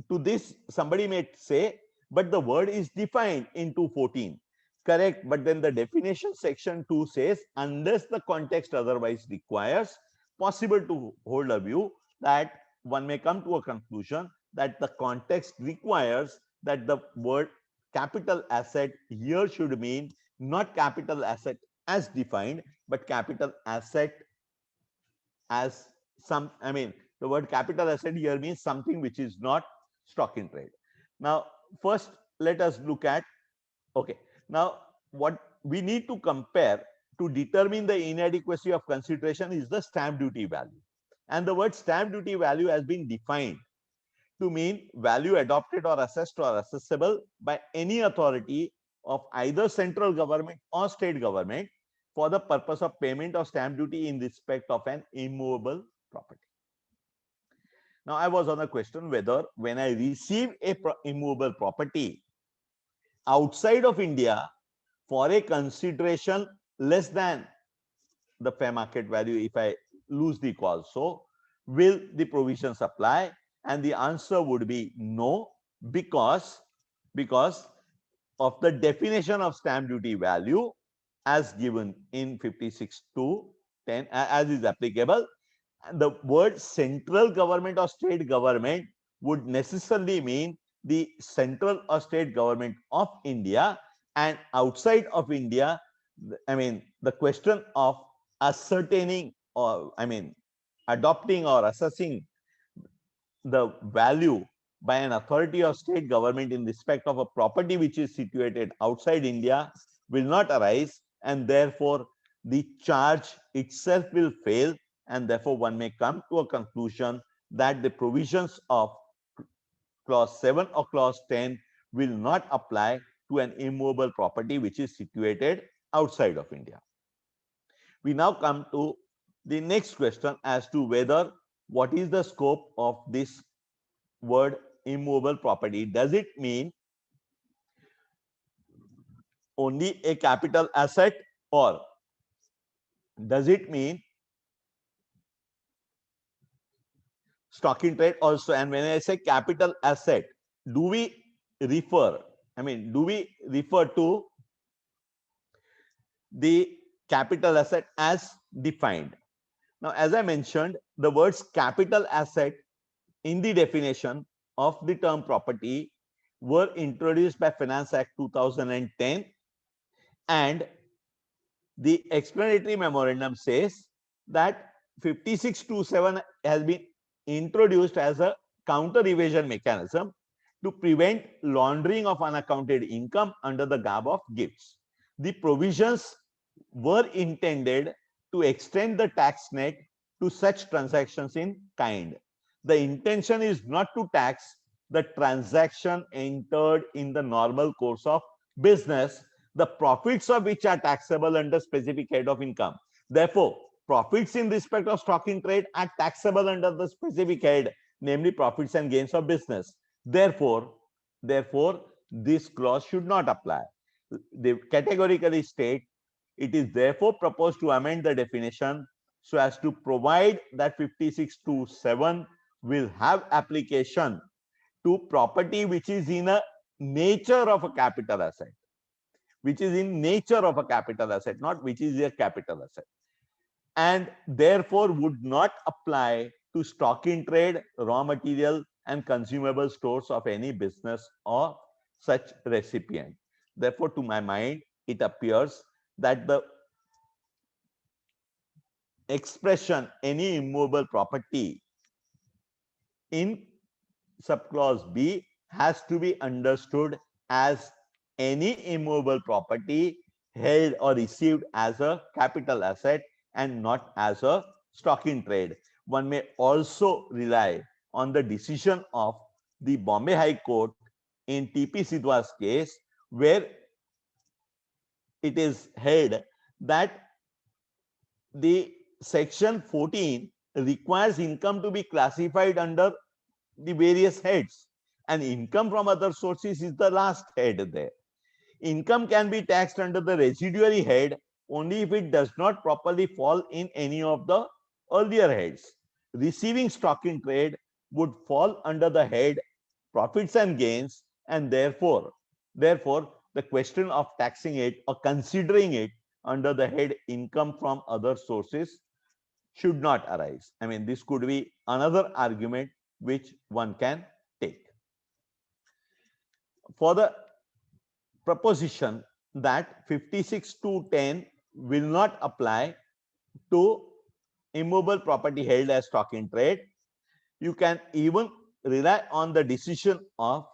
to this somebody may say, but the word is defined in 214. Correct, but then the definition section 2 says, unless the context otherwise requires, possible to hold a view that one may come to a conclusion that the context requires that the word capital asset here should mean not capital asset as defined, but capital asset as some, I mean, the word capital asset here means something which is not stock in trade. Now, first, let us look at, okay, now what we need to compare to determine the inadequacy of consideration is the stamp duty value. And the word stamp duty value has been defined to mean value adopted or assessed or assessable by any authority of either central government or state government for the purpose of payment of stamp duty in respect of an immovable property. Now, I was on a question whether when I receive a immovable property outside of India for a consideration less than the fair market value, if I lose the call, so will the provisions apply? And the answer would be no, because of the definition of stamp duty value as given in 56(2)(10) as is applicable. And the word central government or state government would necessarily mean the central or state government of India, and outside of India, I mean, the question of ascertaining, or I mean, adopting or assessing the value by an authority or state government in respect of a property which is situated outside India will not arise, and therefore the charge itself will fail, and therefore one may come to a conclusion that the provisions of clause 7 or clause 10 will not apply to an immovable property which is situated outside of India. We now come to the next question as to whether what is the scope of this word immovable property. Does it mean only a capital asset, or does it mean stock in trade also? And when I say capital asset, do we refer, do we refer to the capital asset as defined? Now, as I mentioned, the words capital asset in the definition of the term property were introduced by Finance Act 2010, and the explanatory memorandum says that 56(2)(7) has been introduced as a counter evasion mechanism to prevent laundering of unaccounted income under the garb of gifts. The provisions were intended to extend the tax net to such transactions in kind. The intention is not to tax the transaction entered in the normal course of business, the profits of which are taxable under specific head of income. Therefore, profits in respect of stock in trade are taxable under the specific head, namely profits and gains of business. Therefore, this clause should not apply. They categorically state, it is therefore proposed to amend the definition so as to provide that 56(2)(7) will have application to property which is in a nature of a capital asset, which is in nature of a capital asset, not which is a capital asset, and therefore would not apply to stock in trade, raw material, and consumable stores of any business or such recipient. Therefore, to my mind, it appears that the expression any immovable property in subclause B has to be understood as any immovable property held or received as a capital asset and not as a stock in trade. One may also rely on the decision of the Bombay High Court in TP Sidhwa's case, where it is held that the section 14 requires income to be classified under the various heads, and income from other sources is the last head there. Income can be taxed under the residuary head only if it does not properly fall in any of the earlier heads. Receiving stock in trade would fall under the head profits and gains, and therefore the question of taxing it or considering it under the head income from other sources should not arise. I mean, this could be another argument which one can take. For the proposition that 56(2)(10) will not apply to immovable property held as stock in trade, you can even rely on the decision of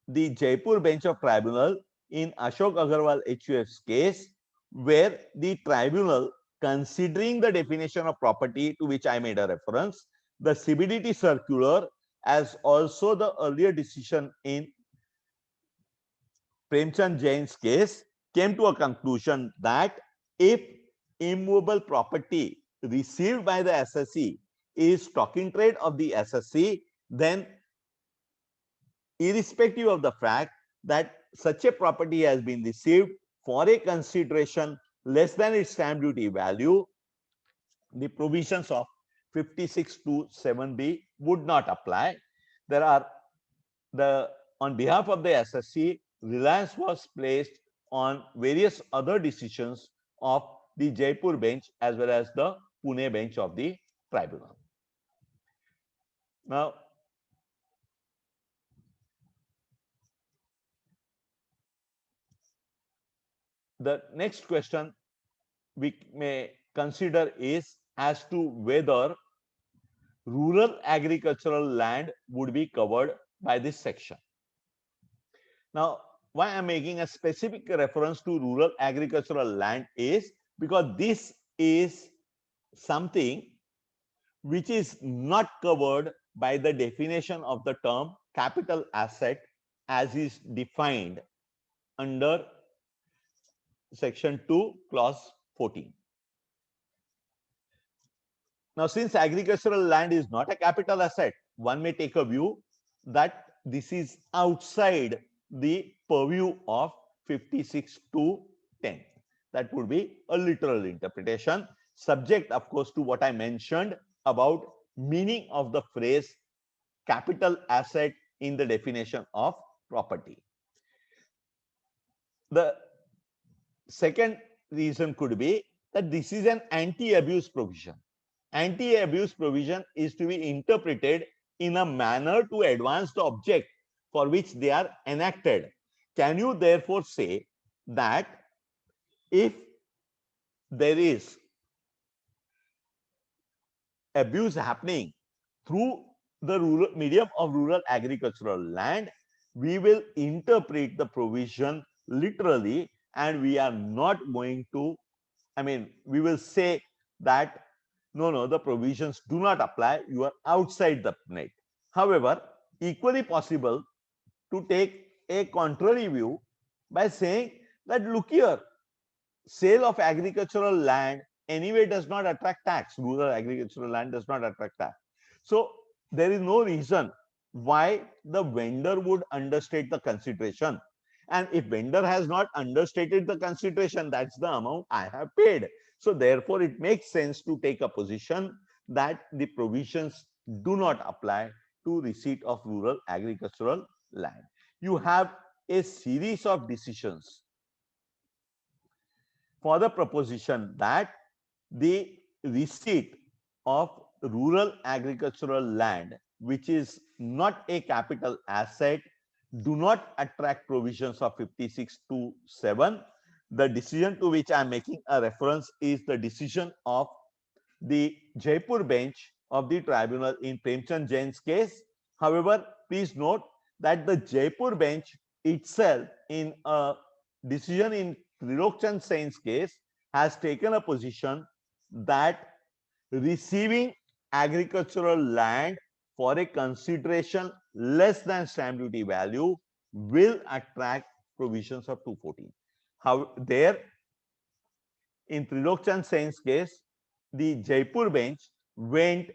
the Jaipur bench of tribunal in Ashok Agarwal HUF's case, where the tribunal, considering the definition of property to which I made a reference, the CBDT circular, as also the earlier decision in Premchand Jain's case, came to a conclusion that if immovable property received by the SSC is stock in trade of the SSC, then irrespective of the fact that such a property has been received for a consideration less than its stamp duty value, the provisions of 56(2)(7)(b) would not apply. There are on behalf of the SSC, reliance was placed on various other decisions of the Jaipur bench as well as the Pune bench of the tribunal. Now, the next question we may consider is as to whether rural agricultural land would be covered by this section. Now, why I'm making a specific reference to rural agricultural land is because this is something which is not covered by the definition of the term capital asset as is defined under section 2 clause 14. Now, since agricultural land is not a capital asset, one may take a view that this is outside the purview of 56(2)(10). That would be a literal interpretation, subject, of course, to what I mentioned about meaning of the phrase capital asset in the definition of property. The second reason could be that this is an anti-abuse provision. Anti-abuse provision is to be interpreted in a manner to advance the object for which they are enacted. Can you therefore say that if there is abuse happening through the medium of rural agricultural land, we will interpret the provision literally, and we are not going to, we will say that no, the provisions do not apply, you are outside the net. However, equally possible to take a contrary view by saying that, look here, sale of agricultural land anyway does not attract tax. Rural agricultural land does not attract tax. So there is no reason why the vendor would understate the consideration. And if vendor has not understated the consideration, that's the amount I have paid. So therefore, it makes sense to take a position that the provisions do not apply to receipt of rural agricultural land. You have a series of decisions for the proposition that the receipt of rural agricultural land, which is not a capital asset, do not attract provisions of 56(2)(7). The decision to which I am making a reference is the decision of the Jaipur bench of the tribunal in Premchand Jain's case. However, please note that the Jaipur bench itself, in a decision in Trilok Chand Sen's case, has taken a position that receiving agricultural land for a consideration less than stamp duty value will attract provisions of 214. How there in Trilok Chand Sen's case, the Jaipur bench went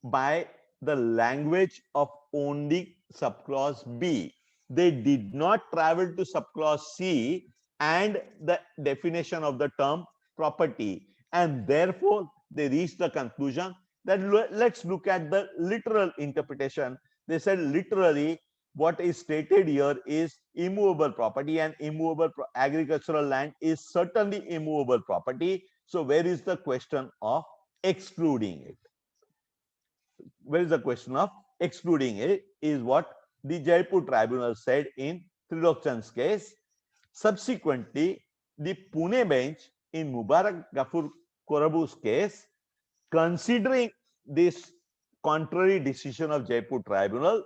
by the language of only subclause B. They did not travel to subclause C and the definition of the term property. And therefore, they reached the conclusion that let's look at the literal interpretation. They said literally what is stated here is immovable property, and immovable agricultural land is certainly immovable property. So where is the question of excluding it? Where is the question of excluding it is what the Jaipur tribunal said in Trilok Chand's case. Subsequently, the Pune bench in Mubarak Gafur Korabu's case, considering this contrary decision of Jaipur tribunal,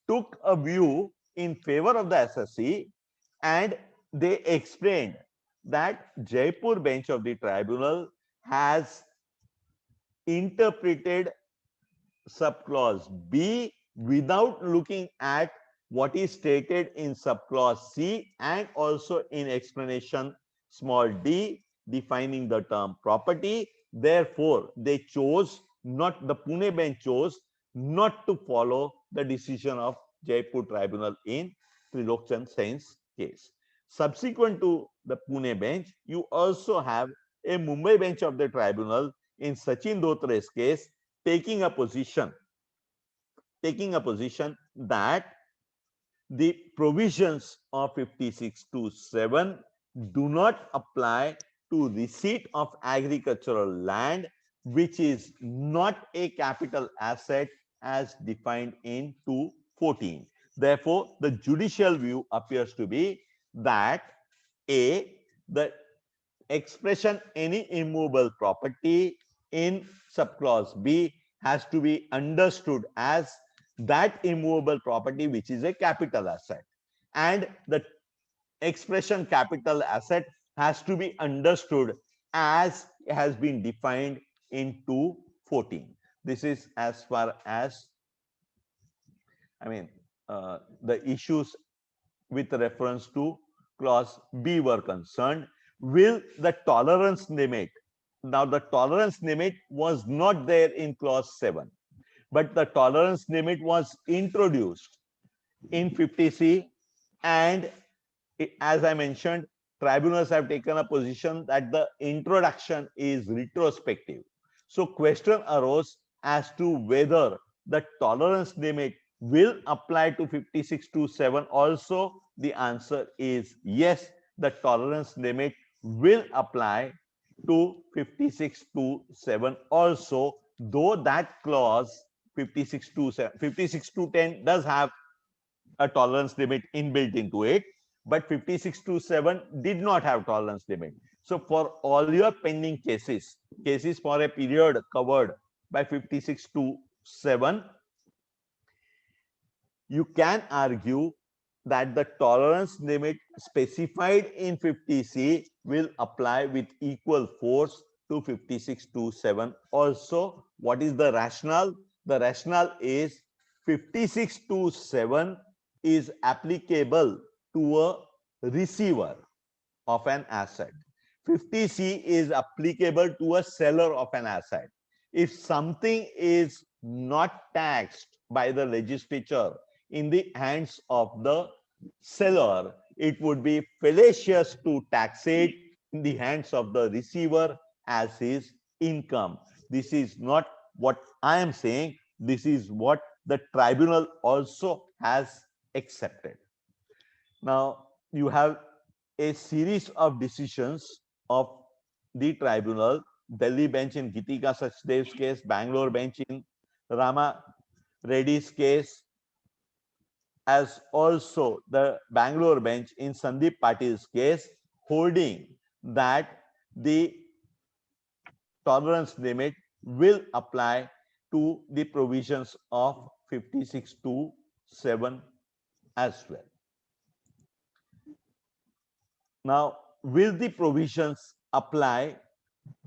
took a view in favor of the SSC, and they explained that Jaipur bench of the tribunal has interpreted subclause B without looking at what is stated in subclause C and also in explanation small d defining the term property. Therefore, they chose not, the Pune bench chose not to follow the decision of Jaipur tribunal in Trilok Chand Sain's case. Subsequent to the Pune bench, you also have a Mumbai bench of the tribunal in Sachin Dhotre's case taking a position that the provisions of 56(2)(7) do not apply to receipt of agricultural land which is not a capital asset as defined in 214. Therefore, the judicial view appears to be that A, the expression any immovable property in subclause B has to be understood as that immovable property which is a capital asset, and the expression capital asset has to be understood as has been defined in 214. This is as far as the issues with reference to clause B were concerned. Will the tolerance limit, now the tolerance limit was not there in clause 7, but the tolerance limit was introduced in 50C, and as I mentioned, tribunals have taken a position that the introduction is retrospective. So question arose as to whether the tolerance limit will apply to 56(2)(7 also. The answer is yes, the tolerance limit will apply to 56(2)(7 also, though that clause 56(2)(7, 56(2)(10) does have a tolerance limit inbuilt into it, but 56(2)(7 did not have tolerance limit. So for all your pending cases for a period covered by 56(2)(7, you can argue that the tolerance limit specified in 50C will apply with equal force to 56(2)(7 also. What is the rationale? The rationale is 56(2)(7 is applicable to a receiver of an asset. 50C is applicable to a seller of an asset. If something is not taxed by the legislature in the hands of the seller, it would be fallacious to tax it in the hands of the receiver as his income. This is not what I am saying. This is what the tribunal also has accepted. Now, you have a series of decisions of the tribunal. Delhi bench in Gitika Sachdev's case, Bangalore bench in Rama Reddy's case, as also the Bangalore bench in Sandeep Patil's case, holding that the tolerance limit will apply to the provisions of 56(2)(7 as well. Now, will the provisions apply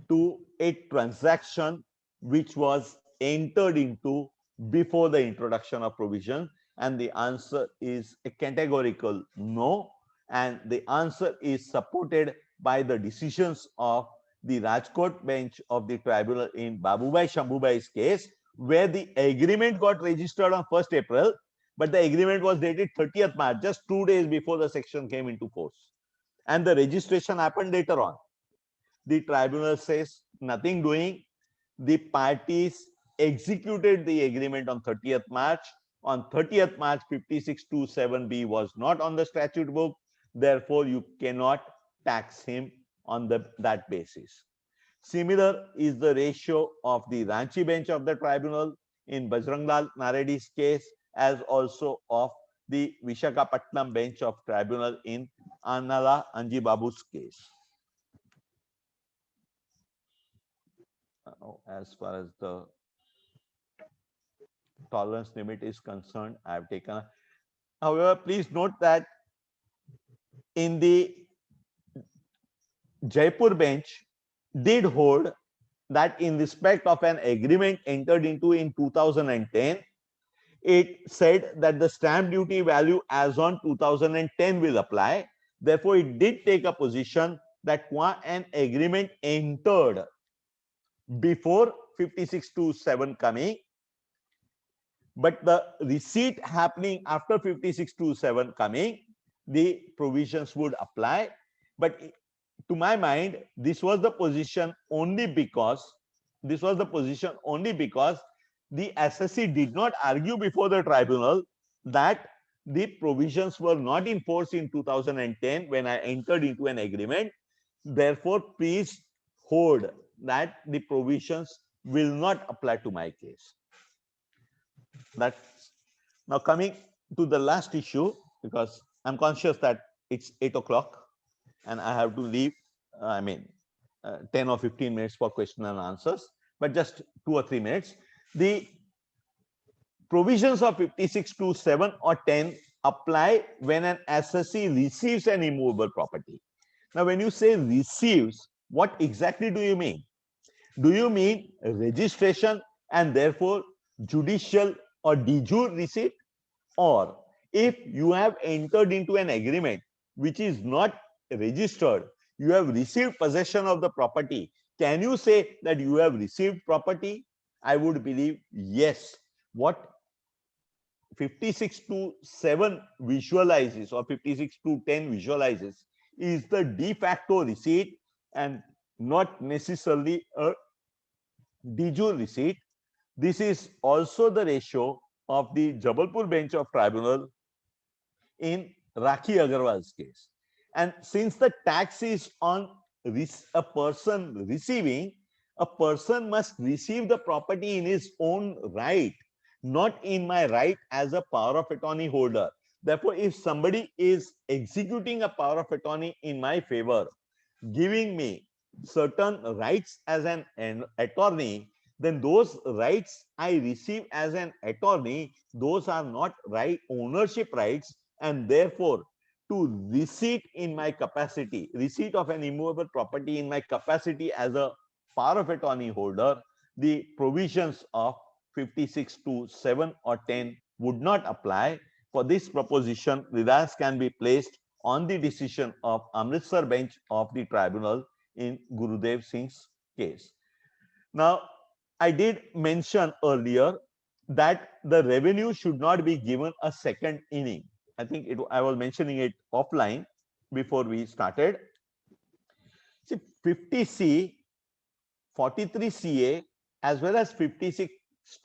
to a transaction which was entered into before the introduction of provision? And the answer is a categorical no. And the answer is supported by the decisions of the Rajkot bench of the tribunal in Babubhai Shambhubhai's case, where the agreement got registered on 1st April, but the agreement was dated 30th March, just 2 days before the section came into force. and the registration happened later on. The tribunal says nothing doing. The parties executed the agreement on 30th March. On 30th March, 5627B was not on the statute book. Therefore, you cannot tax him on that basis. Similar is the ratio of the Ranchi bench of the tribunal in Bajranglal Naredi's case, as also of the Vishakhapatnam bench of tribunal in Annala Anjibabu's case. As far as the tolerance limit is concerned, I have taken. However, please note that in the Jaipur bench did hold that in respect of an agreement entered into in 2010, it said that the stamp duty value as on 2010 will apply. Therefore, it did take a position that an agreement entered before 5627 coming, but the receipt happening after 5627 coming, the provisions would apply. But to my mind, this was the position only because the assessee did not argue before the tribunal that the provisions were not in force in 2010 when I entered into an agreement. Therefore, please hold that the provisions will not apply to my case. That's now coming to the last issue, because I'm conscious that it's 8 o'clock and I have to leave. 10 or 15 minutes for question and answers, but just 2 or 3 minutes. The provisions of 5627 or 10 apply when an assessee receives an immovable property. Now, when you say receives, what exactly do you mean? Do you mean registration and therefore judicial or de jure receipt? Or if you have entered into an agreement which is not registered, you have received possession of the property, can you say that you have received property? I would believe yes. What 5627 visualizes or 5610 visualizes is the de facto receipt and not necessarily a de jure receipt. This is also the ratio of the Jabalpur bench of tribunal in Rakhi Agarwal's case. And since the tax is on a person receiving, a person must receive the property in his own right, not in my right as a power of attorney holder. Therefore, if somebody is executing a power of attorney in my favor, giving me certain rights as an attorney, then those rights I receive as an attorney, those are not ownership rights, and therefore to receipt in my capacity, receipt of an immovable property in my capacity as a power of attorney holder, the provisions of 5627 or 10 would not apply. For this proposition, reliance can be placed on the decision of Amritsar bench of the tribunal in Gurudev Singh's case. Now, I did mention earlier that the revenue should not be given a second inning. I think I was mentioning it offline before we started. See, 50C, 43CA, as well as 56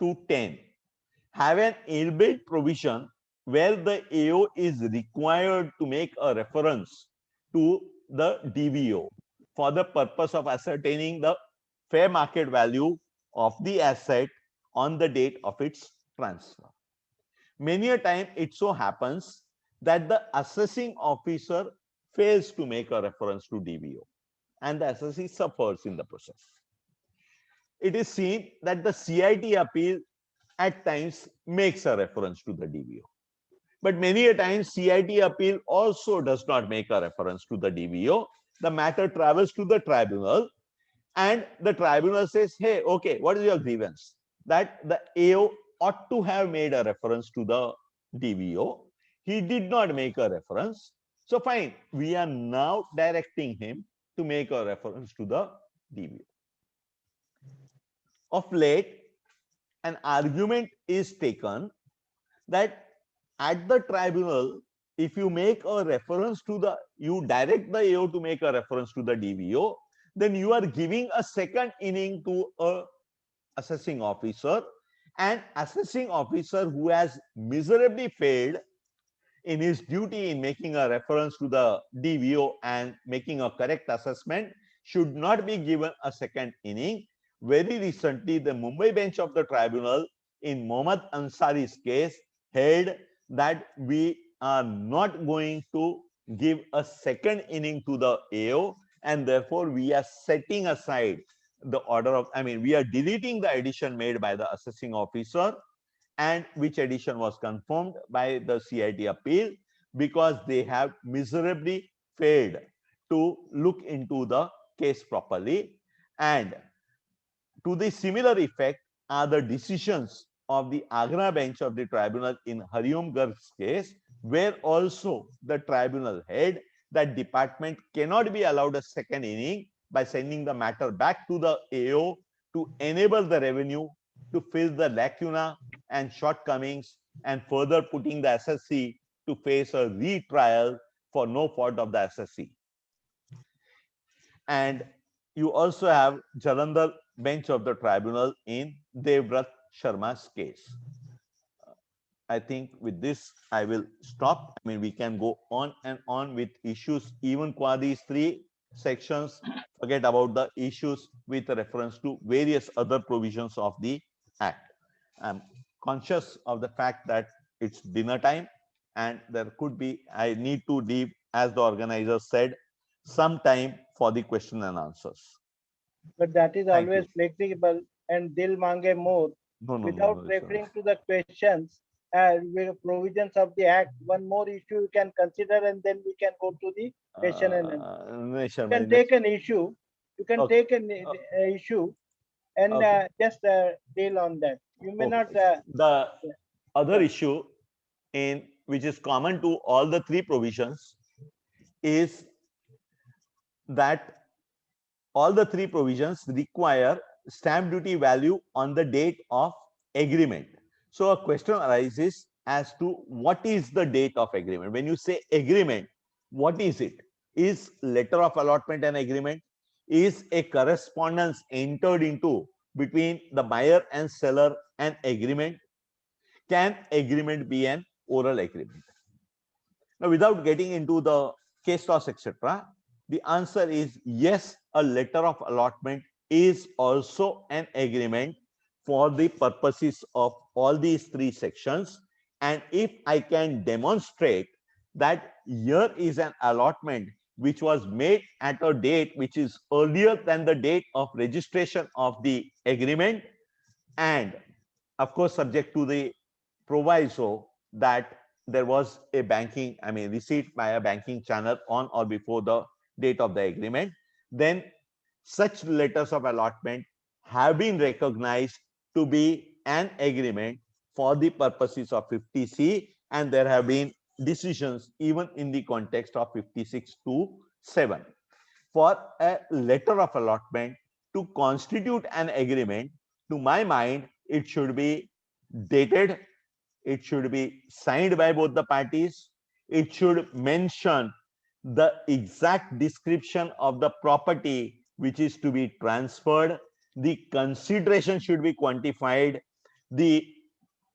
to 10 have an inbuilt provision where the AO is required to make a reference to the DVO for the purpose of ascertaining the fair market value of the asset on the date of its transfer. Many a time it so happens that the assessing officer fails to make a reference to DVO and the assessee suffers in the process. It is seen that the CIT appeal at times makes a reference to the DVO. But many a time CIT appeal also does not make a reference to the DVO. The matter travels to the tribunal and the tribunal says, hey, okay, what is your grievance? That the AO ought to have made a reference to the DVO. He did not make a reference. So fine, we are now directing him to make a reference to the DVO. Of late, an argument is taken that at the tribunal, if you make a reference to the, you direct the AO to make a reference to the DVO, then you are giving a second inning to a assessing officer, and assessing officer who has miserably failed in his duty in making a reference to the DVO and making a correct assessment should not be given a second inning. Very recently, the Mumbai bench of the tribunal in Mohammad Ansari's case held that we are not going to give a second inning to the AO, and therefore we are setting aside the order of, I mean, we are deleting the addition made by the assessing officer, and which addition was confirmed by the CIT appeal, because they have miserably failed to look into the case properly. And to the similar effect are the decisions of the Agra bench of the tribunal in Hariom Garg's case, where also the tribunal held that department cannot be allowed a second inning by sending the matter back to the AO to enable the revenue to fill the lacuna and shortcomings, and further putting the SSC to face a retrial for no fault of the SSC. And you also have Jalandhar bench of the tribunal in Devvrat Sharma's case. I think with this, I will stop. I mean, we can go on and on with issues, even qua these three sections. Forget about the issues with reference to various other provisions of the Act. I'm conscious of the fact that it's dinner time and there could be, I need to leave, as the organizer said, some time for the question and answers. But that is Thank always you. flexible and dil mange more. No, Without no, referring to the questions with provisions of the Act, one more issue you can consider, and then we can go to the question and answer. You can take an issue. You can Okay. take an issue and Okay. just deal on that. You may not. The other issue in which is common to all the three provisions is that all the three provisions require stamp duty value on the date of agreement. So a question arises as to what is the date of agreement. When you say agreement, what is it? Is letter of allotment an agreement? Is a correspondence entered into between the buyer and seller an agreement? Can agreement be an oral agreement? Now, without getting into the case laws, etc., the answer is yes, a letter of allotment is also an agreement for the purposes of all these three sections. And if I can demonstrate that here is an allotment which was made at a date which is earlier than the date of registration of the agreement, and of course subject to the proviso that there was a banking, I mean, receipt by a banking channel on or before the date of the agreement, then such letters of allotment have been recognized to be an agreement for the purposes of 50C, and there have been decisions even in the context of 56(2)(7). For a letter of allotment to constitute an agreement, to my mind, it should be dated, it should be signed by both the parties, it should mention the exact description of the property which is to be transferred, the consideration should be quantified, the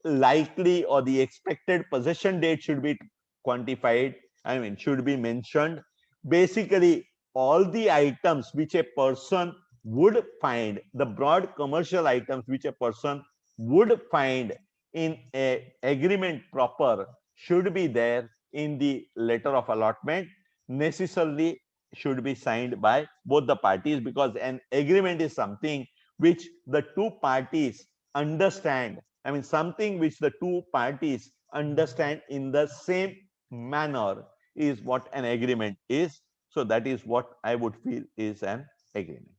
likely or the expected possession date should be quantified, I mean, should be mentioned. Basically, all the items which a person would find, the broad commercial items which a person would find in a agreement proper should be there in the letter of allotment, necessarily should be signed by both the parties, because an agreement is something which the two parties understand, I mean, something which the two parties understand in the same manner is what an agreement is. So that is what I would feel is an agreement.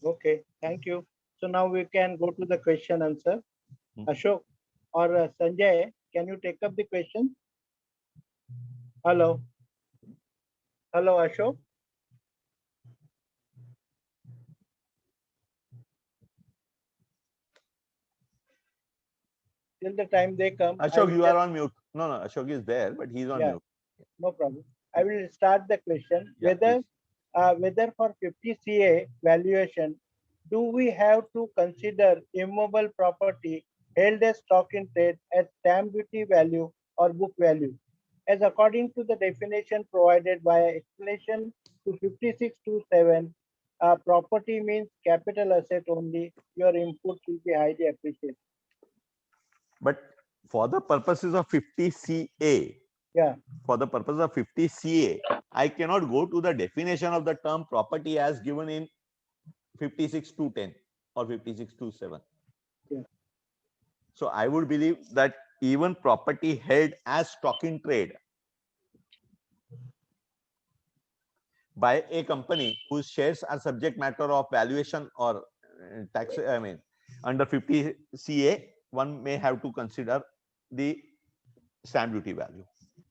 Okay, thank you. So now we can go to the question answer. Hmm. Ashok or Sanjay, can you take up the question? Hello. Hello, Ashok. Till the time they come. I Ashok, will you are on mute. No, no, Ashok is there, but he's on Yeah. mute. No problem. I will start the question. Yeah, Whether for 50 CA valuation, do we have to consider immovable property held as stock in trade at stamp duty value or book value? As according to the definition provided by explanation to 5627, property means capital asset only. Your input will be highly appreciated. But for the purposes of 50 CA, Yeah. for the purpose of 50 CA, I cannot go to the definition of the term property as given in 56.210 or 56.27. Yeah. So I would believe that even property held as stock in trade by a company whose shares are subject matter of valuation or tax, I mean, under 50 CA, one may have to consider the stamp duty value.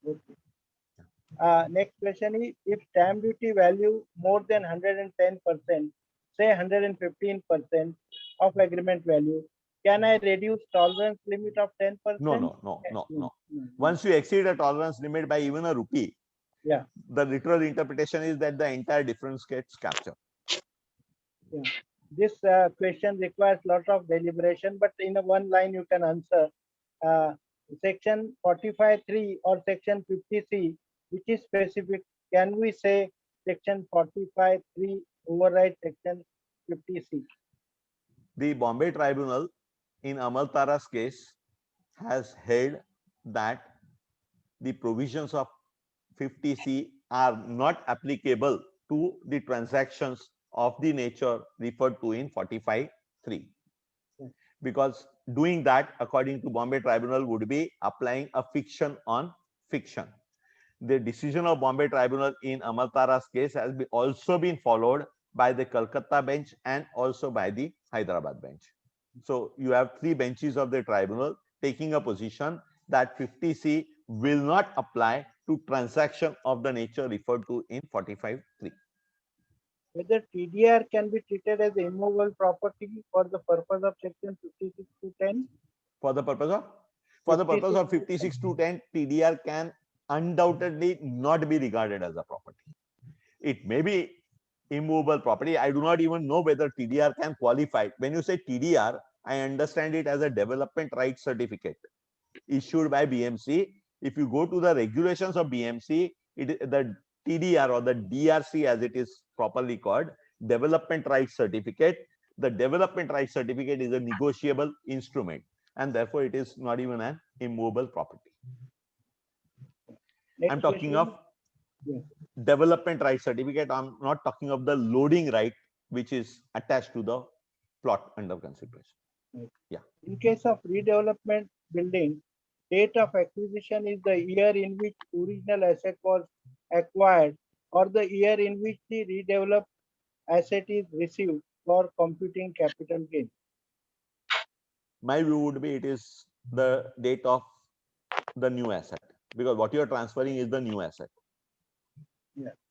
Okay. Next question is, if stamp duty value more than 110%, say 115% of agreement value, can I reduce tolerance limit of 10%? No. Once you exceed a tolerance limit by even a rupee, Yeah. the literal interpretation is that the entire difference gets captured. Yeah. This question requires lot of deliberation, but in a one line you can answer. Section 45(3) or section 50C, which is specific, can we say section 45(3) override section 50C? The Bombay Tribunal in Amal Tara's case has held that the provisions of 50C are not applicable to the transactions of the nature referred to in 45(3). Because doing that, according to Bombay Tribunal, would be applying a fiction on fiction. The decision of Bombay Tribunal in Amal Tara's case has also been followed by the Calcutta bench and also by the Hyderabad bench. So you have three benches of the tribunal taking a position that 50C will not apply to transaction of the nature referred to in 45(3). Whether TDR can be treated as immovable property for the purpose of section 56(2)(10)? For the purpose of 56(2)(10), TDR can undoubtedly not be regarded as a property. It may be immovable property. I do not even know whether TDR can qualify. When you say TDR, I understand it as a development right certificate issued by BMC. If you go to the regulations of BMC, the TDR or the DRC as it is properly called, development right certificate. The development right certificate is a negotiable instrument, and therefore it is not even an immovable property. I'm talking of development right certificate. I'm not talking of the loading right which is attached to the plot under consideration. Yeah. In case of redevelopment building, date of acquisition is the year in which original asset was acquired or the year in which the redeveloped asset is received for computing capital gain. My view would be it is the date of the new asset, because what you are transferring is the new asset. Yeah.